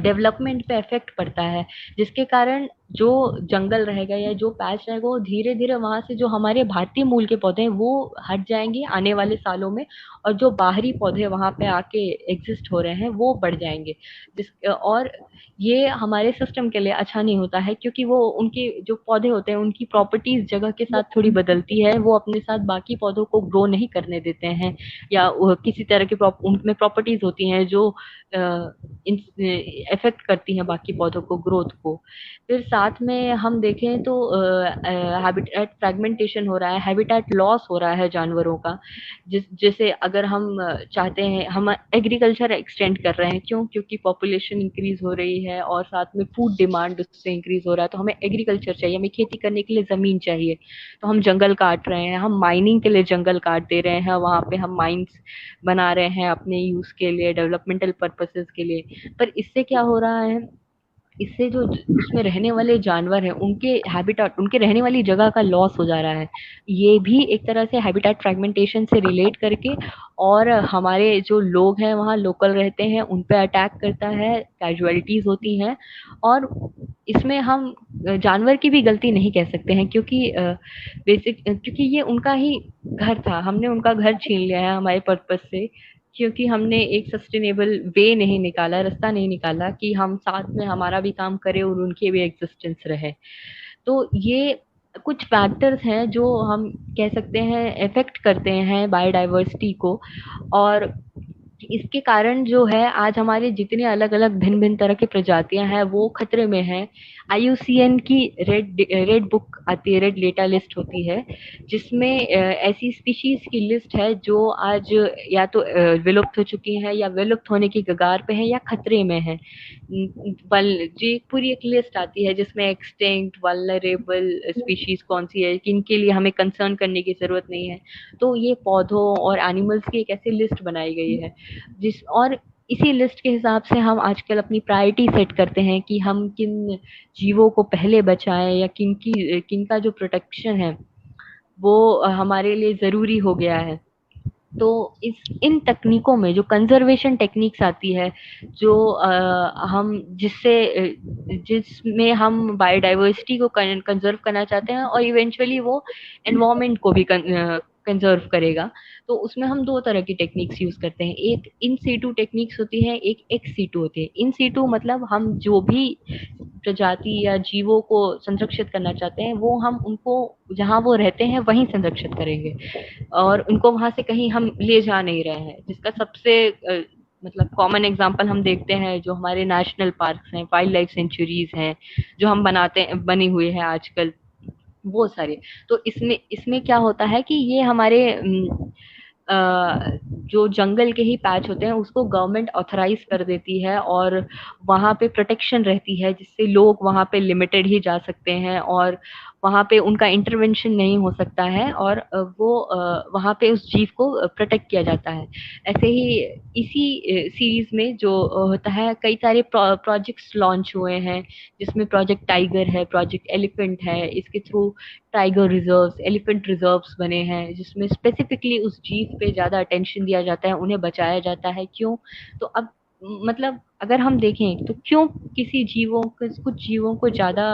डेवलपमेंट पे इफेक्ट पड़ता है, जिसके कारण जो जंगल रहेगा या जो पैच रहेगा वो धीरे धीरे वहां से जो हमारे भारतीय मूल के पौधे हैं वो हट जाएंगे आने वाले सालों में, और जो बाहरी पौधे वहां पे आके एग्जिस्ट हो रहे हैं वो बढ़ जाएंगे। और ये हमारे सिस्टम के लिए अच्छा नहीं होता है, क्योंकि वो उनके जो पौधे होते हैं उनकी प्रॉपर्टीज जगह के साथ थोड़ी बदलती है, वो अपने साथ बाकी पौधों को ग्रो नहीं करने देते हैं, या किसी तरह की उनमें प्रॉपर्टीज होती हैं जो इफेक्ट करती हैं बाकी पौधों को, ग्रोथ को। फिर साथ में हम देखें तो हैबिटेट फ्रेगमेंटेशन हो रहा है, हैबिटेट लॉस हो रहा है जानवरों का। जैसे अगर हम चाहते हैं, हम एग्रीकल्चर एक्सटेंड कर रहे हैं, क्यों? क्योंकि पॉपुलेशन इंक्रीज हो रही है और साथ में फूड डिमांड उससे इंक्रीज हो रहा है, तो हमें एग्रीकल्चर चाहिए, हमें खेती करने के लिए जमीन चाहिए। तो हम जंगल काट रहे हैं, हम माइनिंग के लिए जंगल काट दे रहे हैं, वहां पे हम माइंस बना रहे हैं अपने यूज के लिए, डेवलपमेंटल पर्पसेस के लिए। पर इससे क्या हो रहा है, इससे जो उसमें रहने वाले जानवर हैं उनके हैबिटेट, उनके रहने वाली जगह का लॉस हो जा रहा है। ये भी एक तरह से हैबिटेट फ्रेगमेंटेशन से रिलेट करके, और हमारे जो लोग हैं वहाँ लोकल रहते हैं उन पे अटैक करता है, कैजुअलिटीज होती हैं। और इसमें हम जानवर की भी गलती नहीं कह सकते हैं, क्योंकि क्योंकि ये उनका ही घर था, हमने उनका घर छीन लिया है हमारे पर्पज से, क्योंकि हमने एक सस्टेनेबल वे नहीं निकाला, रास्ता नहीं निकाला कि हम साथ में हमारा भी काम करें और उनके भी एग्जिस्टेंस रहे। तो ये कुछ फैक्टर्स हैं जो हम कह सकते हैं इफेक्ट करते हैं बायोडाइवर्सिटी को। और इसके कारण जो है आज हमारे जितने अलग अलग भिन्न भिन्न तरह की प्रजातियां हैं वो खतरे में हैं। आईयूसीएन की रेड बुक आती है, रेड डेटा लिस्ट होती है, जिसमें ऐसी स्पीशीज की लिस्ट है जो आज या तो विलुप्त हो चुकी हैं या विलुप्त होने की कगार पे हैं या खतरे में हैं। जी पूरी एक लिस्ट आती है जिसमें एक्सटिंक्ट, वल्नरेबल स्पीशीज कौन सी है, किनके लिए हमें कंसर्न करने की जरूरत नहीं है। तो ये पौधों और एनिमल्स की एक ऐसी लिस्ट बनाई गई है, जिस और इसी लिस्ट के हिसाब से हम आजकल अपनी प्रायोरिटी सेट करते हैं कि हम किन जीवों को पहले बचाएं, या किनका जो प्रोटेक्शन है वो हमारे लिए जरूरी हो गया है। तो इस इन तकनीकों में जो कंजर्वेशन टेक्निक्स आती है, जो हम जिसमें हम बायोडाइवर्सिटी को कंजर्व करना चाहते हैं और इवेंचुअली वो एनवायरनमेंट को भी कंजर्व करेगा, तो उसमें हम दो तरह की टेक्निक्स यूज करते हैं। एक इन सीटू टेक्निक्स होती है, एक एक्स सीटू होती है। इन सीटू मतलब हम जो भी प्रजाति या जीवों को संरक्षित करना चाहते हैं वो हम उनको जहाँ वो रहते हैं वहीं संरक्षित करेंगे, और उनको वहां से कहीं हम ले जा नहीं रहे हैं। जिसका सबसे मतलब कॉमन एग्जांपल हम देखते हैं जो हमारे नेशनल पार्क्स हैं, वाइल्ड लाइफ सेंचुरीज हैं, जो हम बनाते हैं, बनी हुई है आजकल, वो सारे। तो इसमें इसमें क्या होता है कि ये हमारे जो जंगल के ही पैच होते हैं उसको गवर्नमेंट ऑथराइज कर देती है, और वहाँ पे प्रोटेक्शन रहती है जिससे लोग वहाँ पे लिमिटेड ही जा सकते हैं, और वहाँ पे उनका इंटरवेंशन नहीं हो सकता है और वो वहाँ पे उस जीव को प्रोटेक्ट किया जाता है। ऐसे ही इसी सीरीज में जो होता है, कई सारे प्रोजेक्ट्स लॉन्च हुए हैं, जिसमें प्रोजेक्ट टाइगर है, प्रोजेक्ट एलिफेंट है। इसके through tiger reserves, elephant reserves बने हैं, जिसमें स्पेसिफिकली उस जीव पे ज्यादा अटेंशन दिया जाता है, उन्हें बचाया जाता है। क्यों? तो अब मतलब अगर हम देखें तो क्यों किसी जीवों को, कुछ जीवों को ज्यादा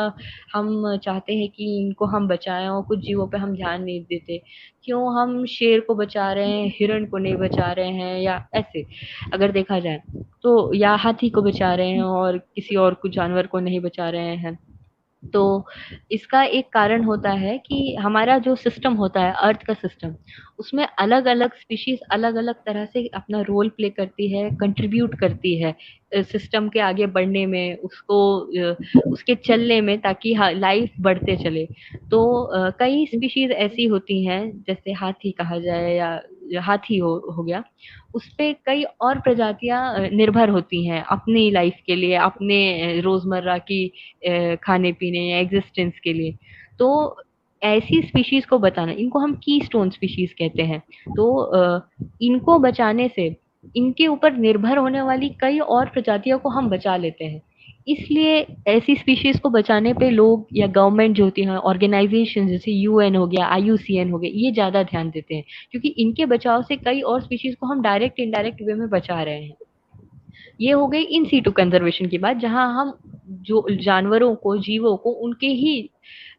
हम चाहते हैं कि इनको हम बचाएं और कुछ जीवों पे हम ध्यान नहीं देते? क्यों हम शेर को बचा रहे हैं, हिरण को नहीं बचा रहे हैं, या ऐसे अगर देखा जाए तो, या हाथी को बचा रहे हैं और किसी और कुछ जानवर को नहीं बचा रहे हैं? तो इसका एक कारण होता है कि हमारा जो सिस्टम होता है, अर्थ का सिस्टम, उसमें अलग अलग स्पीशीज अलग अलग तरह से अपना रोल प्ले करती है, कंट्रीब्यूट करती है सिस्टम के आगे बढ़ने में, उसको उसके चलने में, ताकि लाइफ बढ़ते चले। तो कई स्पीशीज ऐसी होती हैं, जैसे हाथी कहा जाए, या हाथी हो गया, उस पे कई और प्रजातियां निर्भर होती हैं अपनी लाइफ के लिए, अपने रोजमर्रा की खाने पीने या एग्जिस्टेंस के लिए। तो ऐसी स्पीशीज को बताना, इनको हम की स्टोन स्पीशीज कहते हैं। तो इनको बचाने से इनके ऊपर निर्भर होने वाली कई और प्रजातियों को हम बचा लेते हैं। इसलिए ऐसी स्पीशीज को बचाने पे लोग या गवर्नमेंट जो होती है, ऑर्गेनाइजेशन जैसे यूएन हो गया, आईयूसीएन हो गया, ये ज्यादा ध्यान देते हैं, क्योंकि इनके बचाव से कई और स्पीशीज को हम डायरेक्ट इनडायरेक्ट वे में बचा रहे हैं। ये हो गई इन सीटू कंजर्वेशन की बात, जहां हम जो जानवरों को, जीवों को उनके ही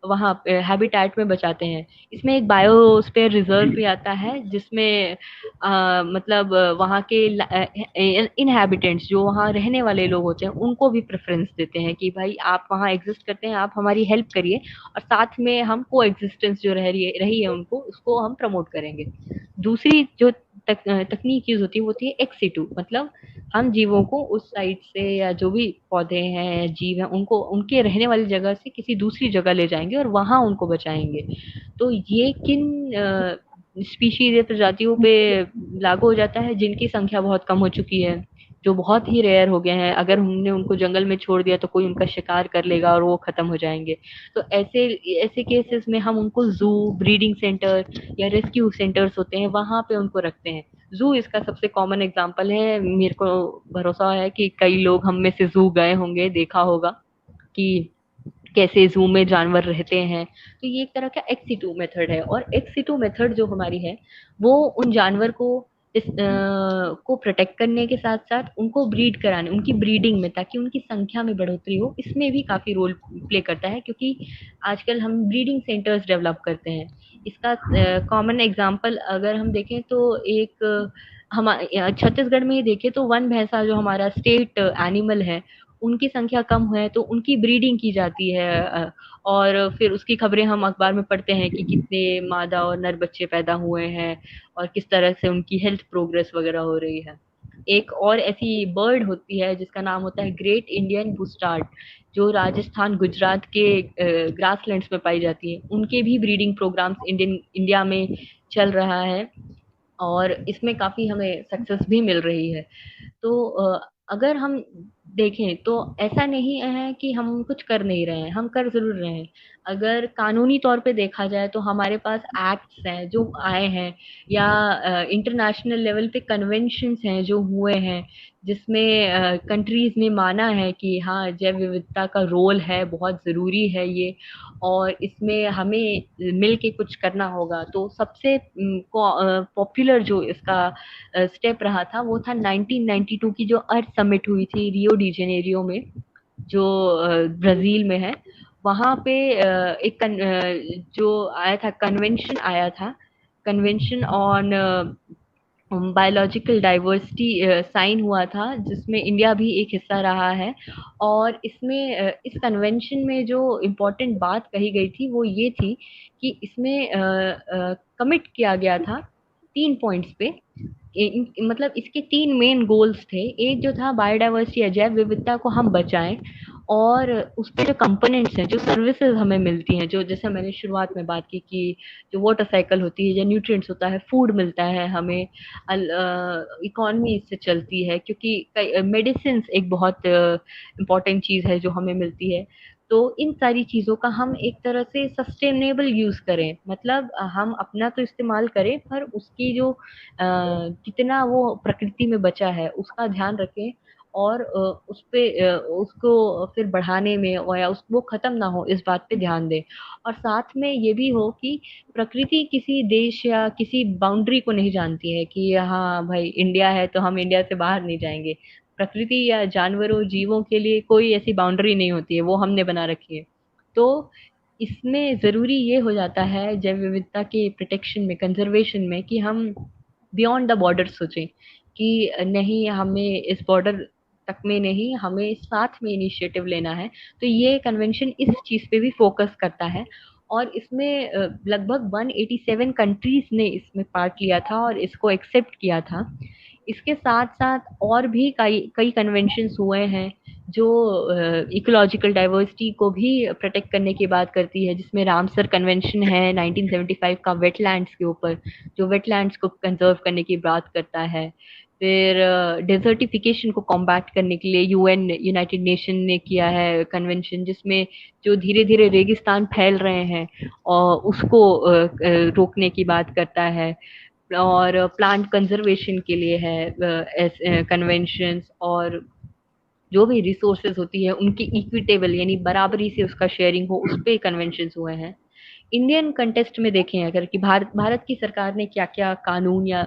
वहाँ हैबिटेट में बचाते हैं। इसमें एक बायोस्फीयर रिजर्व भी आता है, जिसमें मतलब वहाँ के इनहैबिटेंट्स, जो वहाँ रहने वाले लोग होते हैं, उनको भी प्रेफरेंस देते हैं कि भाई आप वहाँ एग्जिस्ट करते हैं, आप हमारी हेल्प करिए, और साथ में हम को एग्जिस्टेंस जो रही है उनको, उसको हम प्रमोट करेंगे। दूसरी जो तकनीक यूज होती है वो होती है एक्सिटू, मतलब हम जीवों को उस साइड से, या जो भी पौधे हैं या जीव हैं, उनको उनके रहने वाली जगह से किसी दूसरी जगह ले जाएंगे और वहां उनको बचाएंगे। तो ये किन स्पीशीज या प्रजातियों पे लागू हो जाता है, जिनकी संख्या बहुत कम हो चुकी है, जो बहुत ही रेयर हो गए हैं। अगर हमने उनको जंगल में छोड़ दिया तो कोई उनका शिकार कर लेगा और वो खत्म हो जाएंगे। तो ऐसे ऐसे केसेस में हम उनको जू, ब्रीडिंग सेंटर या रेस्क्यू सेंटर्स होते हैं, वहां पे उनको रखते हैं। जू इसका सबसे कॉमन एग्जांपल है। मेरे को भरोसा है कि कई लोग हम में से जू गए होंगे, देखा होगा कि कैसे जू में जानवर रहते हैं। तो ये एक तरह का एक्सिटू मेथड है, और एक्सिटू मेथड जो हमारी है, वो उन जानवर को को प्रोटेक्ट करने के साथ साथ उनको ब्रीड कराने, उनकी ब्रीडिंग में, ताकि उनकी संख्या में बढ़ोतरी हो, इसमें भी काफी रोल प्ले करता है। क्योंकि आजकल हम ब्रीडिंग सेंटर्स डेवलप करते हैं। इसका कॉमन एग्जांपल अगर हम देखें तो, एक हम छत्तीसगढ़ में ही देखें तो वन भैंसा जो हमारा स्टेट एनिमल है, उनकी संख्या कम है तो उनकी ब्रीडिंग की जाती है, और फिर उसकी खबरें हम अखबार में पढ़ते हैं कि कितने मादा और नर बच्चे पैदा हुए हैं, और किस तरह से उनकी हेल्थ प्रोग्रेस वगैरह हो रही है। एक और ऐसी बर्ड होती है जिसका नाम होता है ग्रेट इंडियन बुस्टार्ड, जो राजस्थान, गुजरात के ग्रासलैंड्स में पाई जाती है। उनके भी ब्रीडिंग प्रोग्राम्स इंडिया में चल रहा है, और इसमें काफी हमें सक्सेस भी मिल रही है। तो अगर हम देखें तो ऐसा नहीं है कि हम कुछ कर नहीं रहे हैं, हम कर जरूर रहे हैं। अगर कानूनी तौर पे देखा जाए तो हमारे पास एक्ट्स हैं जो आए हैं, या इंटरनेशनल लेवल पे कन्वेंशंस हैं जो हुए हैं, जिसमें कंट्रीज ने माना है कि हाँ, जैव विविधता का रोल है, बहुत जरूरी है ये, और इसमें हमें मिल के कुछ करना होगा। तो सबसे पॉपुलर जो इसका स्टेप रहा था, वो था 1992 की जो अर्थ समिट हुई थी रियो डी जेनेरियो में, जो ब्राजील में है। वहां पे जो आया था, कन्वेंशन आया था, convention on biological diversity sign हुआ था, जिसमें इंडिया भी एक हिस्सा रहा है। और इसमें इस कन्वेंशन में जो इम्पोर्टेंट बात कही गई थी वो ये थी कि इसमें कमिट किया गया था 3 पॉइंट्स पे। मतलब इसके 3 मेन गोल्स थे। एक जो था बायोडाइवर्सिटी या जैव विविधता को हम बचाएं, और उसके जो कंपोनेंट्स हैं, जो सर्विसेज हमें मिलती हैं, जो जैसे मैंने शुरुआत में बात की कि जो वाटर साइकिल होती है, जो न्यूट्रिएंट्स होता है, फूड मिलता है हमें, इकोनॉमी इससे चलती है, क्योंकि मेडिसिन एक बहुत इंपॉर्टेंट चीज है जो हमें मिलती है। तो इन सारी चीज़ों का हम एक तरह से सस्टेनेबल यूज़ करें, मतलब हम अपना तो इस्तेमाल करें पर उसकी जो कितना वो प्रकृति में बचा है उसका ध्यान रखें, और उस पे उसको फिर बढ़ाने में और या उस वो खत्म ना हो इस बात पे ध्यान दें। और साथ में ये भी हो कि प्रकृति किसी देश या किसी बाउंड्री को नहीं जानती है कि हाँ भाई इंडिया है तो हम इंडिया से बाहर नहीं जाएंगे। प्रकृति या जानवरों जीवों के लिए कोई ऐसी बाउंड्री नहीं होती है, वो हमने बना रखी है। तो इसमें जरूरी ये हो जाता है जैव विविधता के प्रोटेक्शन में, कंजर्वेशन में, कि हम बियॉन्ड द बॉर्डर सोचें कि नहीं हमें इस बॉर्डर तक में नहीं, हमें साथ में इनिशिएटिव लेना है। तो ये कन्वेंशन इस चीज पे भी फोकस करता है, और इसमें लगभग 187 कंट्रीज ने इसमें पार्ट लिया था और इसको एक्सेप्ट किया था। इसके साथ साथ और भी कई कई कन्वेंशंस हुए हैं जो इकोलॉजिकल डाइवर्सिटी को भी प्रोटेक्ट करने की बात करती है, जिसमें रामसर कन्वेंशन है 1975 का वेटलैंड्स के ऊपर, जो वेटलैंड्स को कंजर्व करने की बात करता है। फिर डेजर्टिफिकेशन को कॉम्बैट करने के लिए यूएन, यूनाइटेड नेशन ने किया है कन्वेंशन, जिसमें जो धीरे धीरे रेगिस्तान फैल रहे हैं और उसको रोकने की बात करता है। और प्लांट कंजर्वेशन के लिए है कन्वेंशंस, और जो भी रिसोर्सेज होती है उनकी इक्विटेबल यानी बराबरी से उसका शेयरिंग हो, उस पे कन्वेंशंस हुए हैं। इंडियन कंटेस्ट में देखें अगर कि भारत भारत की सरकार ने क्या क्या कानून या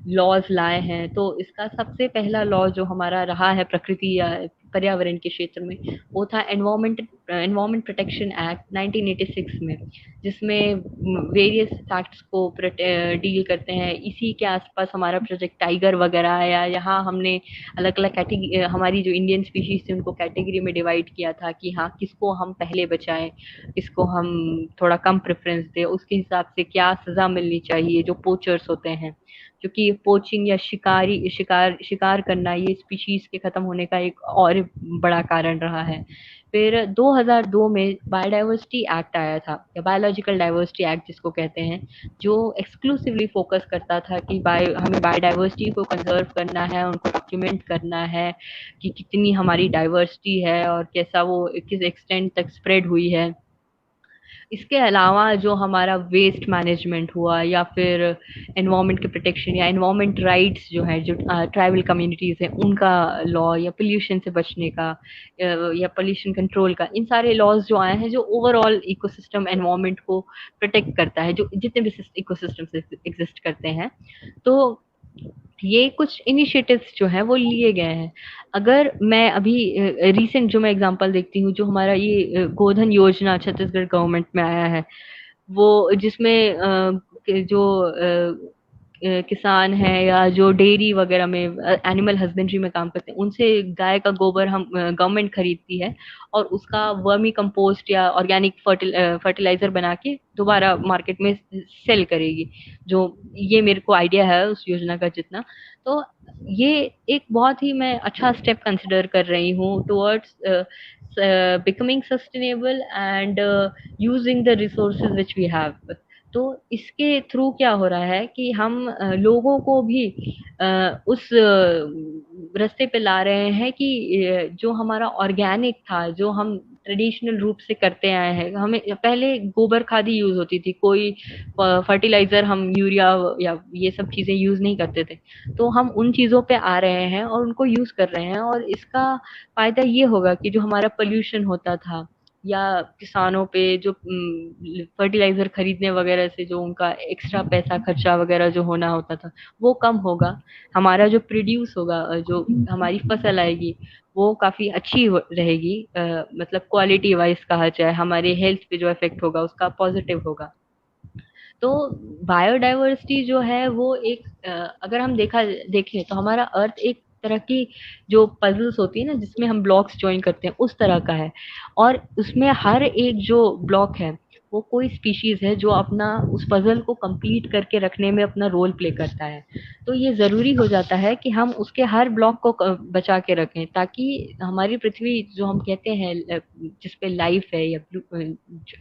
लॉज लाए हैं, तो इसका सबसे पहला लॉ जो हमारा रहा है प्रकृति या पर्यावरण के क्षेत्र में, वो था एनवायरमेंट प्रोटेक्शन एक्ट 1986 में, जिसमें वेरियस फैक्ट्स को डील करते हैं। इसी के आसपास हमारा प्रोजेक्ट टाइगर वगैरह है, या यहाँ हमने अलग अलग कैटेगरी, हमारी जो इंडियन स्पीशीज थी उनको कैटेगरी में डिवाइड किया था कि हाँ किसको हम पहले बचाएं, किसको हम थोड़ा कम प्रेफरेंस दें, उसके हिसाब से क्या सजा मिलनी चाहिए जो पोचर्स होते हैं, क्योंकि पोचिंग या शिकार करना ये स्पीशीज के खत्म होने का एक और बड़ा कारण रहा है। फिर 2002 में बायोडाइवर्सिटी एक्ट आया था, या बायोलॉजिकल डाइवर्सिटी एक्ट जिसको कहते हैं, जो एक्सक्लूसिवली फोकस करता था कि हमें बायोडाइवर्सिटी को कंजर्व करना है, उनको डॉक्यूमेंट करना है कि कितनी हमारी डाइवर्सिटी है और कैसा वो किस एक्सटेंट तक स्प्रेड हुई है। इसके अलावा जो हमारा वेस्ट मैनेजमेंट हुआ, या फिर एनवायरनमेंट के प्रोटेक्शन या एनवायरनमेंट राइट्स जो है, जो ट्राइबल कम्युनिटीज है उनका लॉ, या पोल्यूशन से बचने का या पोल्यूशन कंट्रोल का, इन सारे लॉज जो आए हैं जो ओवरऑल इकोसिस्टम एनवायरनमेंट को प्रोटेक्ट करता है, जो जितने भी इकोसिस्टम एग्जिस्ट करते हैं। तो ये कुछ इनिशिएटिव्स जो हैं वो लिए गए हैं। अगर मैं अभी रीसेंट जो मैं एग्जांपल देखती हूँ, जो हमारा ये गोधन योजना छत्तीसगढ़ गवर्नमेंट में आया है, वो जिसमें जो किसान है या जो डेयरी वगैरह में एनिमल हस्बेंड्री में काम करते हैं, उनसे गाय का गोबर हम गवर्नमेंट खरीदती है और उसका वर्मी कंपोस्ट या ऑर्गेनिक फर्टिलाइजर बना के दोबारा मार्केट में सेल करेगी। जो ये मेरे को आइडिया है उस योजना का जितना, तो ये एक बहुत ही मैं अच्छा स्टेप कंसिडर कर रही हूँ towards becoming sustainable and using the resources which we have। तो इसके थ्रू क्या हो रहा है कि हम लोगों को भी उस रास्ते पे ला रहे हैं कि जो हमारा ऑर्गेनिक था, जो हम ट्रेडिशनल रूप से करते आए हैं, हमें पहले गोबर खाद ही यूज होती थी, कोई फर्टिलाइजर हम यूरिया या ये सब चीजें यूज नहीं करते थे। तो हम उन चीजों पे आ रहे हैं और उनको यूज कर रहे हैं, और इसका फायदा ये होगा कि जो हमारा पोल्यूशन होता था, या किसानों पे जो फर्टिलाइजर खरीदने वगैरह से जो उनका एक्स्ट्रा पैसा खर्चा वगैरह जो होना होता था, वो कम होगा। हमारा जो प्रोड्यूस होगा, जो हमारी फसल आएगी, वो काफी अच्छी रहेगी, मतलब क्वालिटी वाइज कहा जाए, हमारे हेल्थ पे जो इफेक्ट होगा उसका पॉजिटिव होगा। तो बायोडाइवर्सिटी जो है वो एक अगर हम देखें तो हमारा अर्थ एक तरह की जो पजल्स होती है ना, जिसमें हम ब्लॉक्स ज्वाइन करते हैं, उस तरह का है। और उसमें हर एक जो ब्लॉक है वो कोई स्पीशीज है जो अपना उस पजल को कंप्लीट करके रखने में अपना रोल प्ले करता है। तो ये जरूरी हो जाता है कि हम उसके हर ब्लॉक को बचा के रखें, ताकि हमारी पृथ्वी जो हम कहते हैं जिस पे लाइफ है या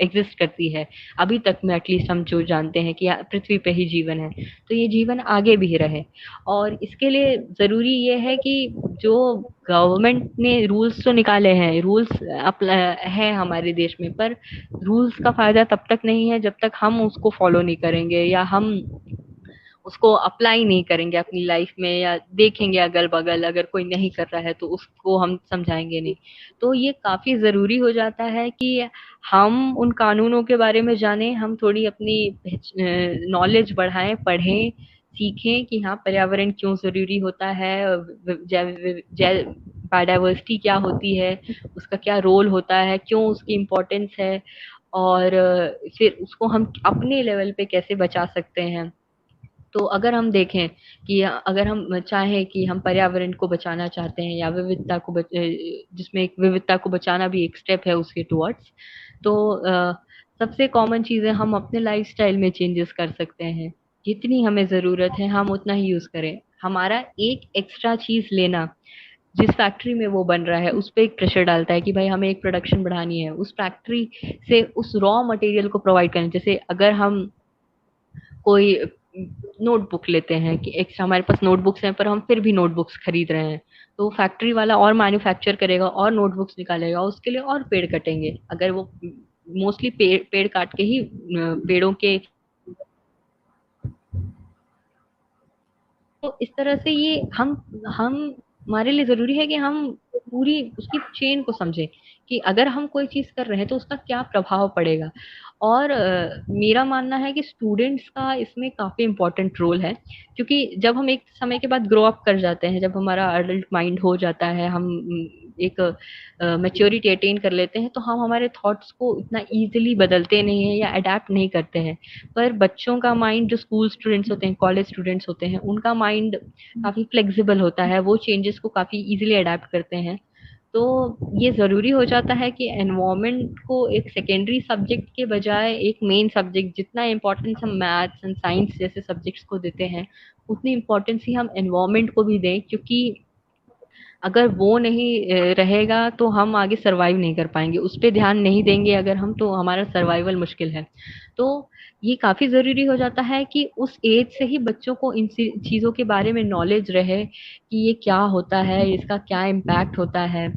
एग्जिस्ट करती है, अभी तक में एटलीस्ट हम जो जानते हैं कि पृथ्वी पे ही जीवन है, तो ये जीवन आगे भी रहे। और इसके लिए जरूरी ये है कि जो गवर्नमेंट ने रूल्स तो निकाले हैं, रूल्स है हमारे देश में, पर रूल्स का फायदा तब तक नहीं है जब तक हम उसको फॉलो नहीं करेंगे या हम उसको अप्लाई नहीं करेंगे अपनी लाइफ में, या देखेंगे अगल बगल अगर कोई नहीं कर रहा है तो उसको हम समझाएंगे नहीं। तो ये काफी जरूरी हो जाता है कि हम उन कानूनों के बारे में जानें, हम थोड़ी अपनी नॉलेज बढ़ाएं, पढ़ें, सीखें कि हाँ पर्यावरण क्यों जरूरी होता है, बायोडाइवर्सिटी क्या होती है, उसका क्या रोल होता है, क्यों उसकी इम्पोर्टेंस है, और फिर उसको हम अपने लेवल पे कैसे बचा सकते हैं। तो अगर हम देखें कि अगर हम चाहें कि हम पर्यावरण को बचाना चाहते हैं या जिसमें एक विविधता को बचाना भी एक स्टेप है उसके टुवर्ड्स, तो सबसे कॉमन चीजें हम अपने लाइफस्टाइल में चेंजेस कर सकते हैं। जितनी हमें जरूरत है हम उतना ही यूज करें। हमारा एक एक्स्ट्रा चीज लेना, जिस फैक्ट्री में वो बन रहा है उस पे एक प्रेशर डालता है कि भाई हमें एक प्रोडक्शन बढ़ानी है, उस फैक्ट्री से उस रॉ मटेरियल को प्रोवाइड करना। जैसे अगर हम कोई नोटबुक लेते हैं कि एक्स्ट्रा हमारे पास नोटबुक्स हैं पर हम फिर भी नोटबुक्स खरीद रहे हैं, तो फैक्ट्री वाला और मैन्युफैक्चर करेगा और नोटबुक्स निकालेगा, उसके लिए और पेड़ कटेंगे। अगर वो मोस्टली पेड़ काट के ही पेड़ों के, तो इस तरह से ये हम हमारे लिए जरूरी है कि हम पूरी उसकी चेन को समझें कि अगर हम कोई चीज कर रहे हैं तो उसका क्या प्रभाव पड़ेगा। और मेरा मानना है कि स्टूडेंट्स का इसमें काफी इम्पोर्टेंट रोल है, क्योंकि जब हम एक समय के बाद ग्रो अप कर जाते हैं, जब हमारा अडल्ट माइंड हो जाता है, हम एक मेच्योरिटी अटेन कर लेते हैं, तो हम हमारे थॉट्स को इतना इजीली बदलते नहीं है या अडेप्ट नहीं करते हैं। पर बच्चों का माइंड, जो स्कूल स्टूडेंट्स होते हैं, कॉलेज स्टूडेंट्स होते हैं, उनका माइंड काफी फ्लेक्सिबल होता है, वो चेंजेस को काफी इजीली अडेप्ट करते हैं। तो ये जरूरी हो जाता है कि एनवायरनमेंट को एक सेकेंडरी सब्जेक्ट के बजाय एक मेन सब्जेक्ट, जितना इम्पोर्टेंस हम मैथ्स एंड साइंस जैसे सब्जेक्ट्स को देते हैं उतनी इम्पोर्टेंस ही हम एनवायरनमेंट को भी दें, क्योंकि अगर वो नहीं रहेगा तो हम आगे सरवाइव नहीं कर पाएंगे। उस पे ध्यान नहीं देंगे अगर हम, तो हमारा सर्वाइवल मुश्किल है। तो ये काफी जरूरी हो जाता है कि उस एज से ही बच्चों को इन चीजों के बारे में नॉलेज रहे कि ये क्या होता है, इसका क्या इम्पैक्ट होता है,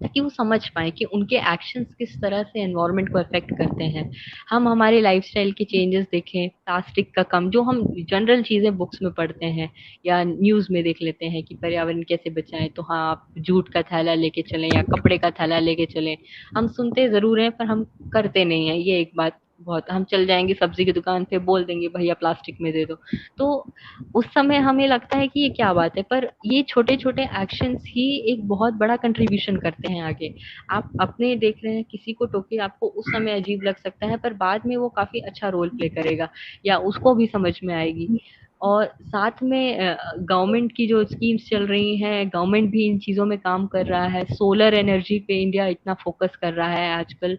ताकि वो समझ पाए कि उनके एक्शंस किस तरह से एनवायरनमेंट को अफेक्ट करते हैं। हम हमारे लाइफस्टाइल के चेंजेस देखें, प्लास्टिक का कम, जो हम जनरल चीजें बुक्स में पढ़ते हैं या न्यूज में देख लेते हैं कि पर्यावरण कैसे बचाएं, तो हाँ आप जूट का थैला लेके चलें या कपड़े का थैला लेके चलें। हम सुनते जरूर हैं पर हम करते नहीं है। ये एक बात बहुत, हम चल जाएंगे सब्जी की दुकान पे, बोल देंगे भैया प्लास्टिक में दे दो, तो उस समय हमें लगता है कि ये क्या बात है, पर ये छोटे छोटे एक्शंस ही एक बहुत बड़ा कंट्रीब्यूशन करते हैं आगे। आप अपने देख रहे हैं, किसी को टोके आपको उस समय अजीब लग सकता है, पर बाद में वो काफी अच्छा रोल प्ले करेगा या उसको भी समझ में आएगी। और साथ में गवर्नमेंट की जो स्कीम्स चल रही हैं, गवर्नमेंट भी इन चीजों में काम कर रहा है। सोलर एनर्जी पे इंडिया इतना फोकस कर रहा है आजकल।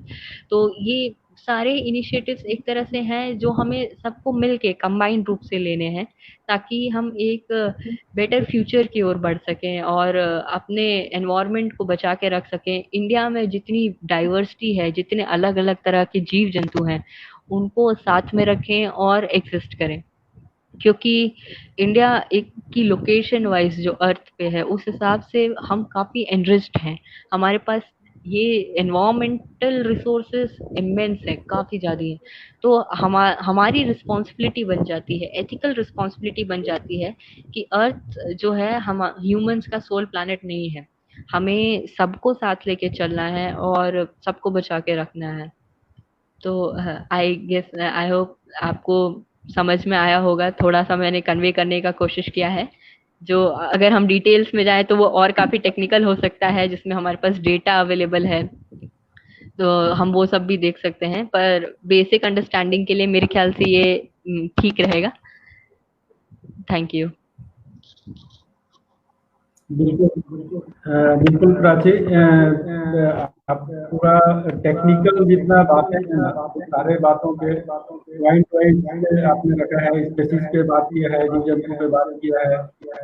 तो ये सारे इनिशिएटिव्स एक तरह से हैं जो हमें सबको मिलके कंबाइंड रूप से लेने हैं, ताकि हम एक बेटर फ्यूचर की ओर बढ़ सकें और अपने एनवायरनमेंट को बचा के रख सकें। इंडिया में जितनी डाइवर्सिटी है, जितने अलग अलग तरह के जीव जंतु हैं, उनको साथ में रखें और एग्जिस्ट करें। क्योंकि इंडिया एक की लोकेशन वाइज जो अर्थ पे है, उस हिसाब से हम काफी एनरिच्ड हैं। हमारे पास ये एनवायरमेंटल रिसोर्सेस इमेंस है, काफी ज्यादा है। तो हमारी रिस्पॉन्सिबिलिटी बन जाती है, एथिकल रिस्पॉन्सिबिलिटी बन जाती है कि अर्थ जो है, हम ह्यूमंस का सोल प्लैनेट नहीं है। हमें सबको साथ लेके चलना है और सबको बचा के रखना है। तो आई गेस, आई होप आपको समझ में आया होगा। थोड़ा सा मैंने कन्वे करने का कोशिश किया है। जो अगर हम डिटेल्स में जाए तो वो और काफी टेक्निकल हो सकता है, जिसमें हमारे पास डेटा अवेलेबल है, तो हम वो सब भी देख सकते हैं। पर बेसिक अंडरस्टैंडिंग के लिए मेरे ख्याल से ये ठीक रहेगा। Thank you. बिल्कुल। बिल्कुल प्राची, आप पूरा टेक्निकल जितना बातें हैं ना, वो सारे बातों पे पॉइंट वाइज आपने रखा है। स्पेसीज पे बात किया है, जीव जंतु पे बात किया है,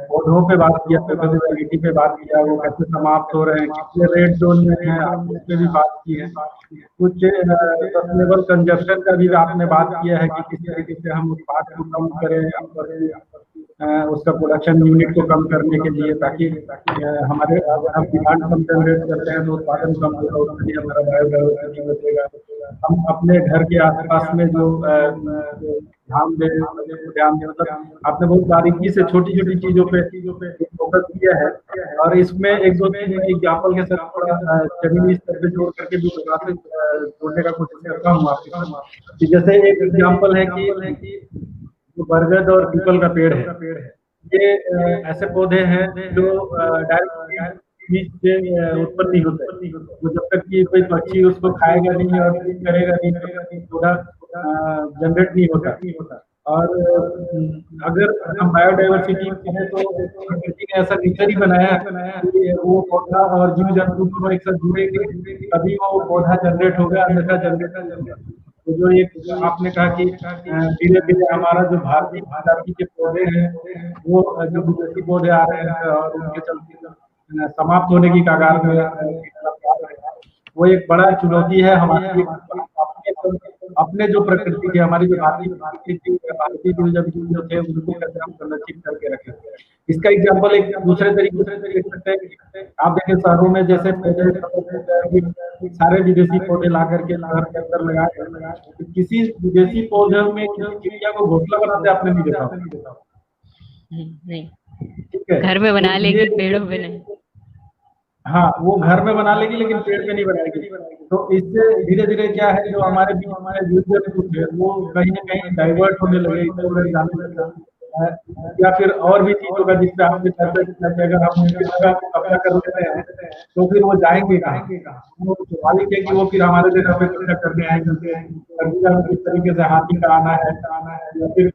पौधों पे बात किया, बायोडाइवर्सिटी पे बात किया, वो कैसे समाप्त हो रहे हैं, कितने रेड जोन में हैं, आप उस पे भी बात की है। कुछ सस्टेनेबल कंजप्शन का भी आपने बात किया है कि किस तरीके से हम उत्पाद को कम करें, उसका प्रोडक्शन यूनिट को कम करने के लिए, ताकि हमारे अगर हम डिमांड कम जनरेट करते हैं तो उत्पादन कम होगा, उसके लिए हमारा बायोडाइवर्सिटी बचेगा। हम अपने घर के आसपास में जो ध्यान दें, ध्यान दें, मतलब आपने बहुत बारीकी से छोटी छोटी चीजों पे फोकस किया है। और इसमें एक दो तीन एग्जाम्पल के साथ थोड़ा जमीनी स्तर पे जोड़ करके भी थोड़ा से जोड़ने का कोशिश करता हूँ आपके साथ। जैसे एक एग्जाम्पल है कि जो बरगद और पीपल का पेड़ है, ये ऐसे पौधे हैं जो डायरेक्ट बीज से उत्पन्न नहीं होते। वो जब तक कि कोई पक्षी उसको खाएगा नहीं और फीड करेगा नहीं, तब तक पौधा जनरेट नहीं होता। और अगर हम बायोडाइवर्सिटी कहें तो प्रकृति ने ऐसा नेचर ही बनाया कि वो पौधा और जीव जंतु दोनों एक साथ जुड़ेंगे, तभी वो पौधा जनरेट होगा, अन्यथा जनरेट। तो जो एक आपने कहा कि धीरे धीरे हमारा जो भारतीय प्रजाति के पौधे हैं वो जो विदेशी पौधे आ रहे हैं और उनके चलते समाप्त होने की कगार में वो एक बड़ा चुनौती है हमारी। अपने जो प्रकृति की, हमारी जो भारतीय प्रकृति, भारतीय जीव जंतु जो थे उनको कैसे हम संरक्षित करके रखें। इसका एग्जाम्पल एक दूसरे तरीके से देख सकते हैं। आप देखें शहरों में जैसे पौधे सारे विदेशी पौधे ला करके शहर के अंदर लगाए, किसी विदेशी पौधे में किसी चिड़िया को घोंसला बनाते आपने नहीं देखा। नहीं, ठीक है, घर में बना लेगी, पेड़ों पे नहीं। हाँ, वो घर में बना लेगी लेकिन पेड़ पे नहीं बनाएगी। तो इससे धीरे धीरे क्या है, जो हमारे बीच हमारे जीव जंतु थे वो कहीं ना कहीं डाइवर्ट होने लगे, इधर उधर जाने लगे। या फिर और भी चीजों का जिससे आपने चर्चा किया कि अगर हम उनकी जगह को कब्जा कर लेते हैं तो फिर वो जाएंगे कहाँ। वो स्वाभाविक है कि वो फिर हमारे जगह पे कब्जा करने आएंगे। सर्दियों में जिस तरीके से हाथी का आना है, या फिर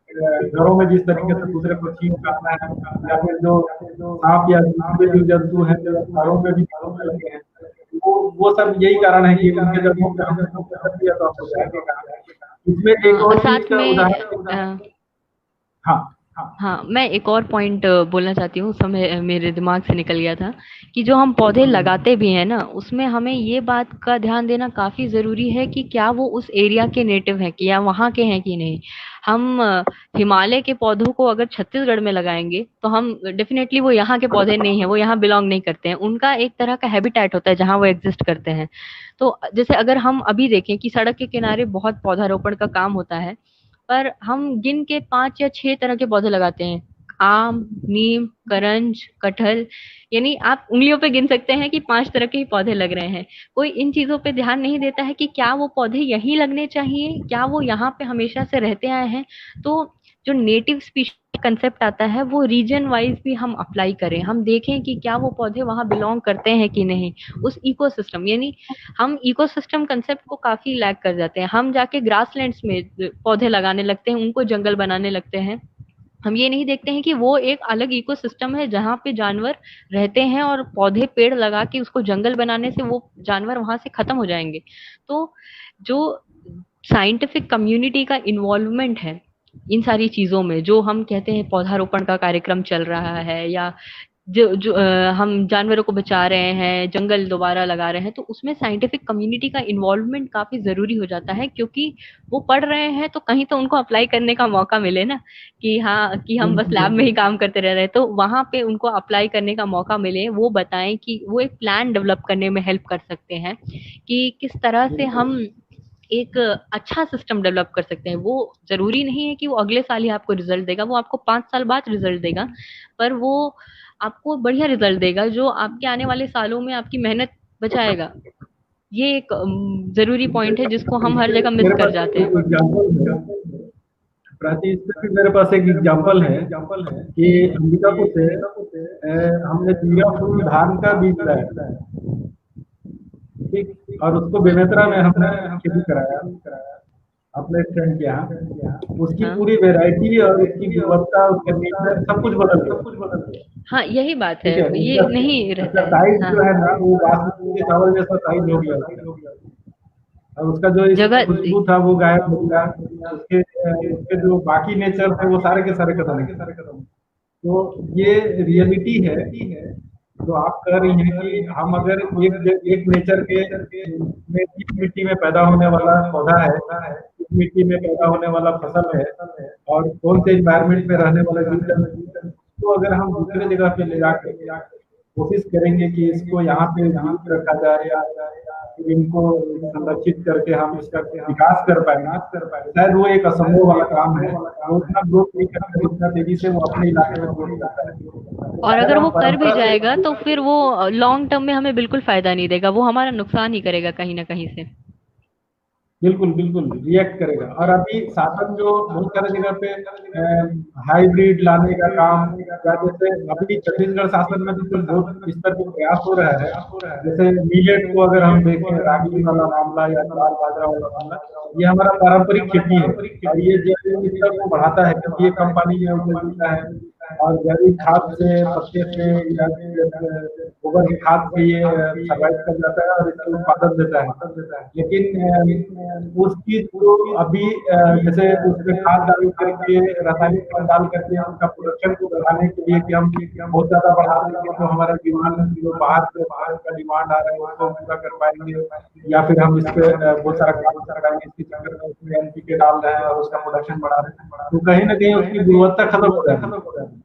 घरों में जिस तरीके से दूसरे पक्षियों का आना है, या फिर जो सांप या दूसरे जीव जंतु हैं जो घरों में भी घरों में लगे हैं, वो सब यही कारण है कि उनके जगहों पे हमने कर दिया तो आपको जाएंगे कहाँ। इसमें एक और चीज साथ का में उदाहरण, हाँ हाँ, मैं एक और पॉइंट बोलना चाहती हूँ, उस समय मेरे दिमाग से निकल गया था कि जो हम पौधे लगाते भी हैं ना, उसमें हमें ये बात का ध्यान देना काफी जरूरी है कि क्या वो उस एरिया के नेटिव हैं कि या वहाँ के हैं कि नहीं। हम हिमालय के पौधों को अगर छत्तीसगढ़ में लगाएंगे तो हम डेफिनेटली वो यहाँ के पौधे नहीं है, वो यहाँ बिलोंग नहीं करते हैं। उनका एक तरह का हैबिटेट होता है जहाँ वो एग्जिस्ट करते हैं। तो जैसे अगर हम अभी देखें कि सड़क के किनारे बहुत पौधारोपण का काम होता है, पर हम गिन के 5 या 6 तरह के पौधे लगाते हैं। आम, नीम, करंज, कटहल, यानी आप उंगलियों पे गिन सकते हैं कि 5 तरह के ही पौधे लग रहे हैं। कोई इन चीजों पे ध्यान नहीं देता है कि क्या वो पौधे यहीं लगने चाहिए, क्या वो यहाँ पे हमेशा से रहते आए हैं। तो जो नेटिव स्पीशीज कंसेप्ट आता है वो रीजन वाइज भी हम अप्लाई करें, हम देखें कि क्या वो पौधे वहां बिलोंग करते हैं कि नहीं, उस इकोसिस्टम। यानी हम इकोसिस्टम कंसेप्ट को काफी लैग कर जाते हैं। हम जाके ग्रासलैंड्स में पौधे लगाने लगते हैं, उनको जंगल बनाने लगते हैं। हम ये नहीं देखते हैं कि वो एक अलग इकोसिस्टम है जहाँ पे जानवर रहते हैं, और पौधे पेड़ लगा के उसको जंगल बनाने से वो जानवर वहां से खत्म हो जाएंगे। तो जो साइंटिफिक कम्युनिटी का इन्वॉल्वमेंट है इन सारी चीजों में, जो हम कहते हैं पौधारोपण का कार्यक्रम चल रहा है, या जो हम जानवरों को बचा रहे हैं, जंगल दोबारा लगा रहे हैं, तो उसमें साइंटिफिक कम्युनिटी का इन्वॉल्वमेंट काफी जरूरी हो जाता है। क्योंकि वो पढ़ रहे हैं तो कहीं तो उनको अप्लाई करने का मौका मिले ना, कि हाँ, कि हम बस लैब में ही काम करते रह रहे हैं, तो वहां पे उनको अप्लाई करने का मौका मिले। वो बताएं कि वो एक प्लान डेवलप करने में हेल्प कर सकते हैं कि किस तरह से हम एक अच्छा सिस्टम डेवलप कर सकते हैं। वो जरूरी नहीं है कि वो अगले साल ही आपको रिजल्ट देगा, वो आपको 5 साल बाद रिजल्ट देगा, पर वो आपको बढ़िया रिजल्ट देगा जो आपके आने वाले सालों में आपकी मेहनत बचाएगा। ये एक जरूरी पॉइंट है जिसको हम हर जगह मिस कर जाते हैं। प्राची, इसमें मेरे पास एक एग्जाम्पल है कि अंबिकापुर से हमने जीरा फूल धान का बीज लाया, ठीक, और उसको बेमेतरा में हमने खेती कराया अपने फ्रेंड के यहाँ। उसकी पूरी वेराइटी और उसकी गुणवत्ता, उसके नेचर सब कुछ बदल गया। हाँ, यही बात है, ये नहीं रहता है। साइज जो है ना, वो बासमती के चावल जैसा साइज हो गया, और उसका जो खुशबू था वो गायब हो गया। उसके जो बाकी नेचर थे वो सारे के सारे खत्म। तो ये रियलिटी है जो आप कह रही हैं कि हम अगर एक नेचर के में मिट्टी में पैदा होने वाला पौधा है, मिट्टी में पैदा होने वाला फसल है और कौन से इन्वायरमेंट में रहने वाला जीव जंतु, तो अगर हम दूसरे जगह पे ले जाकर कोशिश करेंगे कि इसको यहाँ पे जीवित रखा जाए या फिर इनको संरक्षित करके हम इसका विकास कर पाए, शायद वो एक असंभव वाला काम है। वो उतना ग्रोथ नहीं करता जितना तेजी से वो अपने इलाके में ग्रोथ करता है। और अगर अगर हम वो कर भी परंपरा से जाएगा तो फिर वो लॉन्ग टर्म में हमें बिल्कुल फायदा नहीं देगा, वो हमारा नुकसान ही करेगा कहीं ना कहीं से। बिल्कुल बिल्कुल रिएक्ट करेगा। और अभी शासन जो बहुत सारे जगह पे हाइब्रिड लाने का काम, या जैसे अभी छत्तीसगढ़ शासन में भी कुछ बहुत इस तरह के प्रयास हो रहा है। जैसे मिलेट को अगर हम देखें, रागी वाला मामला या ज्वार बाजरा वाला मामला, ये हमारा पारंपरिक खेती है और ये जैविक विविधता को बढ़ाता है क्योंकि ये कम पानी में उगता है और जैविक खाद से, पत्ते से या फिर गोबर की खाद से ये सर्वाइव कर जाता है और इसका उत्पादन देता है। लेकिन उस चीज को अभी जैसे उसमें खाद डाल करके, रासायनिक खाद डाल करके उसका प्रोडक्शन को बढ़ाने के लिए कि हम बहुत ज्यादा बढ़ा देंगे तो हमारा डिमांड जो बाहर का डिमांड आ रहा है उसको पूरा कर पाएंगे, या फिर हम इस पे बहुत सारा काम कराएंगे, इसके चक्कर में उसमें एनपीके डाल रहे हैं और उसका प्रोडक्शन बढ़ा रहे हैं, तो कहीं ना कहीं उसकी गुणवत्ता खत्म हो रहा है।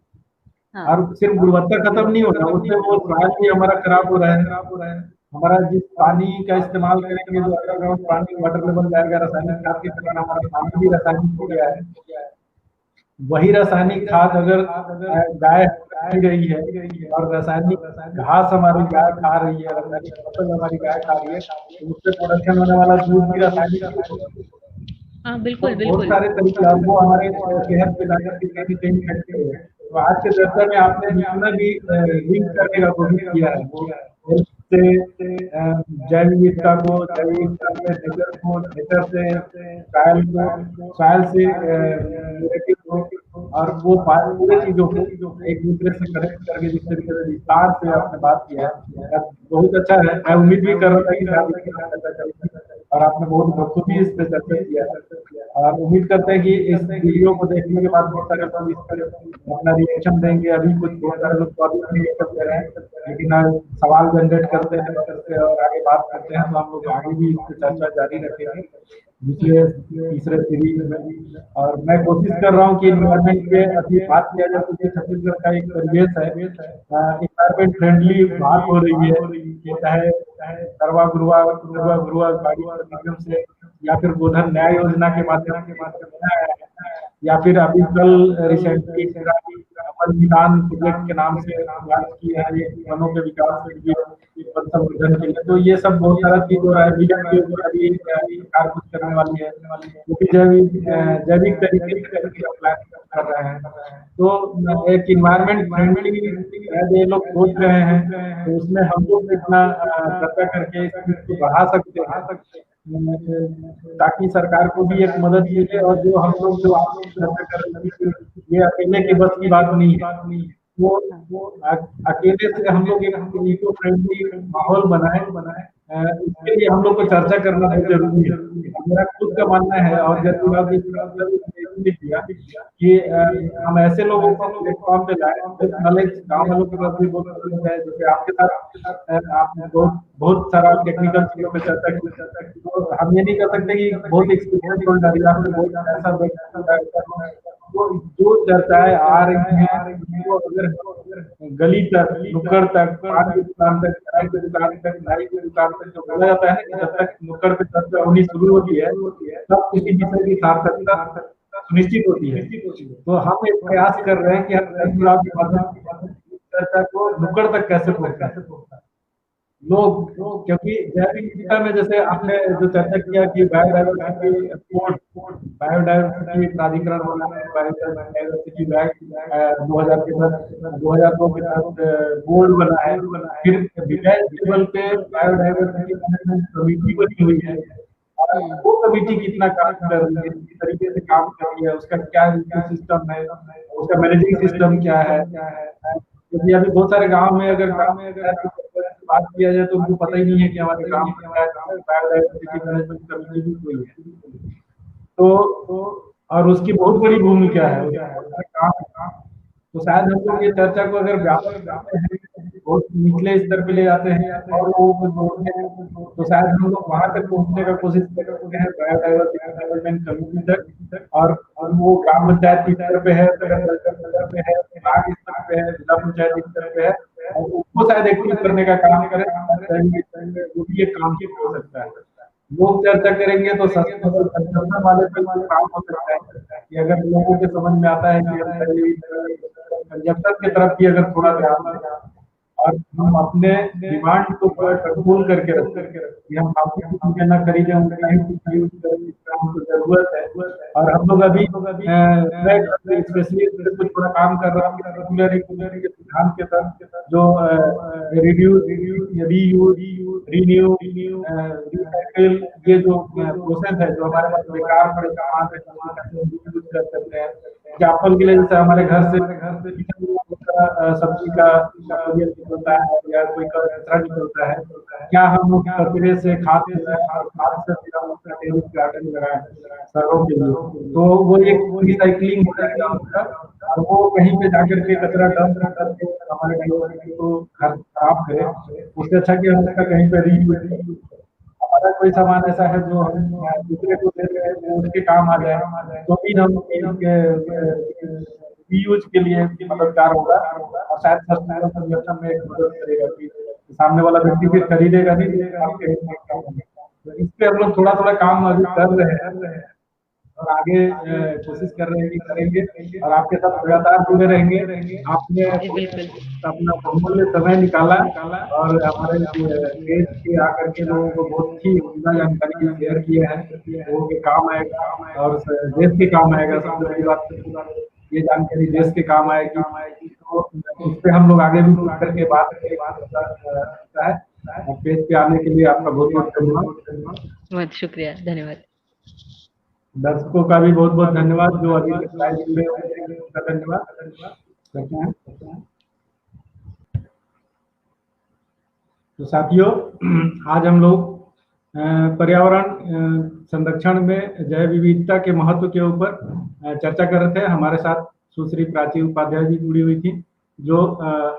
हाँ। और सिर्फ गुणवत्ता खत्म नहीं हो रहा, उससे वो सॉइल भी हमारा खराब हो रहा है। हमारा जिस पानी का इस्तेमाल करेंगे, जो अंडरग्राउंड पानी वाटर लेवल जाएगा, रासायनिक खाद के कारण हमारा पानी भी रासायनिक हो गया है। वही रासायनिक खाद अगर गाय खा रही है और रासायनिक घास हमारी गाय खा रही है, रासायनिक फसल हमारी गाय खा रही है, तो उससे प्रोडक्शन होने वाला दूध भी रासायनिक हाँ, तो बिल्कुल बहुत बिल्कुल। सारे तरीके और वो हमारे सेहत के लायक भी कहीं कहीं फैक्टर है। तो आज के चर्चा में आपने जितना भी लिंक करने का कोशिश किया है वो हेल्थ से जैव विविधता को, जैव विविधता से नेचर को, नेचर से सायल को, सायल से नेगेटिव को, और वो पूरे चीजों को एक दूसरे से कनेक्ट करके जिस तरीके से विस्तार से आपने बात किया है बहुत अच्छा है। मैं उम्मीद भी कर रहा था कि आप इसके साथ चर्चा करेंगे और आपने बहुत बखूबी इस पे चर्चा किया है और उम्मीद करते हैं कि इस वीडियो को देखने के बाद बहुत सारे लोग इस पर अपना रिएक्शन देंगे। अभी कुछ बहुत सारे लोग तो अभी नहीं रिएक्शन दे रहे हैं, लेकिन सवाल जनरेट करते हैं और आगे बात करते हैं तो हम लोग आगे भी इस पर चर्चा जारी रखेंगे दूसरे तीसरे सीरीज में। और मैं कोशिश कर रहा हूँ कि इन्वायरमेंट के अभी बात किया जाए तो छत्तीसगढ़ का एक परिवेश है, इन्वायरमेंट फ्रेंडली बात हो रही है, चाहे सर्वा गुरुआ गुरुआ गुरुआ गाड़ी के माध्यम से या फिर गोधन न्याय योजना के माध्यम से, या फिर अभी कल रिसेंटली वन विधान प्रोजेक्ट के नाम से लॉन्च किया है वनों के विकास के लिए, वन संवर्धन के लिए। तो ये सब बहुत सारा चीज हो रहा है। विजन के ऊपर अभी सरकार कुछ करने वाली है, वो भी जैविक तरीके से अप्लाई कर रहे हैं। तो एक इन्वायरमेंट फ्रेंडली ये लोग सोच रहे हैं, तो उसमें हम लोग कितना चर्चा करके इस चीज को बढ़ा सकते हैं ताकि सरकार को भी एक मदद मिले। और जो हम लोग जो आप लोग चर्चा कर रहे हैं कि ये अकेले के बस की बात नहीं है, वो अकेले से हम लोग एक इको फ्रेंडली माहौल बनाए इसके लिए हम लोग को चर्चा करना बहुत जरूरी है। मेरा खुद का मानना है और जैसे किया कि हम ऐसे लोगों को प्लेटफॉर्म पे लाए नॉलेज गाँव वालों के पास भी बहुत है, जैसे आपके साथ आपने बहुत सारा टेक्निकल चीजों पे चर्चा की। तो हम ये नहीं कर सकते कि बहुत एक्सपीरियंस बहुत ऐसा तो जो चर्चाएं आ रही हैं वो अगर गली तक, नुक्कड़ तक, पान की दुकान तक, चाय की दुकान तक, नाई की दुकान तक जो बोला जाता है कि जब तक नुक्कड़ पे चर्चा होनी शुरू होती है तब किसी विषय की सार्थकता सुनिश्चित होती है। तो हम एक प्रयास कर रहे हैं कि हम चुनाव के माध्यम से चर्चा को नुक्कड़ तक कैसे पहुंचाएं लोग, क्योंकि जैविक विविधता में जैसे आपने जो चर्चा किया कि बायोडायवर्सिटी कोड, बायोडायवर्सिटी प्राधिकरण बना है, बायोडायवर्सिटी एक्ट 2000 के तहत 2002 के तहत बोर्ड बना है, फिर विलेज लेवल पे बायोडायवर्सिटी मैनेजमेंट कमेटी बनी हुई है। वो कमेटी कितना काम कर रही है, किस तरीके से काम कर रही है, उसका क्या सिस्टम है, उसका मैनेजिंग सिस्टम क्या है। क्योंकि अभी बहुत सारे गांव में अगर बात किया जाए तो उनको पता ही नहीं है कि हमारे गांव में बायोडायवर्सिटी मैनेजमेंट कमेटी भी कोई है। तो और उसकी बहुत बड़ी भूमिका है। तो शायद हम लोग ये चर्चा को अगर व्यापक करते हैं, बहुत निचले स्तर पे ले जाते हैं और लोगों को जोड़ते हैं, तो शायद हम लोग वहां तक पहुंचने का कोशिश कर सकते हैं, बायोडाइवर्सिटी मैनेजमेंट कम्युनिटी तक। और वो ग्राम पंचायत की स्तर पे है, स्तर पे है, विभाग स्तर पे है, जिला पंचायत स्तर पे है, और उसको शायद एक्टिव करने का काम करें, जो भी ये काम हो सकता है। लोग चर्चा करेंगे तो संगठन वाले पे काम हो सकता है कि अगर लोगों के समझ में आता है कि कंजप्शन की तरफ भी अगर थोड़ा ध्यान दें और हम अपने डिमांड को थोड़ा कंट्रोल करके रखें कि हम आपकी चीजें ना खरीदें, उनके नहीं चीजें यूज करें जिसका हमको जरूरत है। और हम लोग अभी मैं स्पेशली कुछ थोड़ा काम कर रहा हूँ रेगुलर के सिद्धांत के तहत, जो रिड्यूस रीयूज रिन्यू रिसाइकिल, ये जो प्रोसेस है जो हमारे पास बेकार पड़े सामान है यूज कर सकते हैं। एग्जाम्पल के लिए जैसे हमारे घर से सब्जी का निकलता है या कोई कचरा निकलता है, क्या हम उस कचरे से खाद से टेरिस गार्डन लगाए सरों के लिए, तो वो एक रिसाइकलिंग हो जाएगा उसका, और वो कहीं पे जाकर के कचरा डंप करके हमारे एनवायरनमेंट को खराब करे। उससे अच्छा कि हम उसका कहीं पे रीयूज, हमारा कोई सामान ऐसा है जो हम दूसरे को दे रहे हैं वो उसके काम आ जाए, तो भी हम रीयूज के लिए मददगार होगा और शायद सस्टेनेबल कंजप्शन में एक मदद करेगा कि सामने वाला व्यक्ति फिर खरीदेगा नहीं, आपके हित में काम होगा। तो इस पे हम लोग थोड़ा थोड़ा काम अभी कर रहे हैं और आगे कोशिश कर रहे हैं कि करेंगे, और आपके साथ लगातार जुड़े रहेंगे। आपने अपना बहुमूल्य समय निकाला और हमारे देश के आकर के लोगों को बहुत ही उम्दा जानकारी शेयर किए हैं, लोगों के काम आएगा और देश के काम आएगा। सबसे बड़ी बात ये जानकारी देश के काम आएगी, तो उस पर हम लोग आगे भी कुछ करके बात है। और पेज पे आने के लिए आपका बहुत बहुत धन्यवाद। बहुत शुक्रिया, धन्यवाद। दर्शकों का भी बहुत बहुत धन्यवाद जो अभी तक लाइव जुड़े हुए हैं, उनका धन्यवाद करते हैं। तो साथियों, आज हम लोग पर्यावरण संरक्षण में जैव विविधता के महत्व के ऊपर चर्चा कर रहे थे। हमारे साथ सुश्री प्राची उपाध्याय जी जुड़ी हुई थी, जो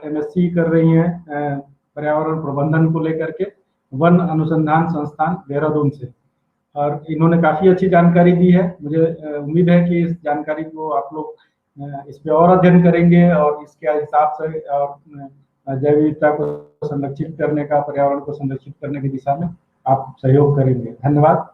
MSc कर रही हैं पर्यावरण प्रबंधन को लेकर के वन अनुसंधान संस्थान देहरादून से, और इन्होंने काफी अच्छी जानकारी दी है। मुझे उम्मीद है कि इस जानकारी को आप लोग इस पे और अध्ययन करेंगे और इसके हिसाब से और जैव विविधता को संरक्षित करने का, पर्यावरण को संरक्षित करने की दिशा में आप सहयोग करेंगे। धन्यवाद।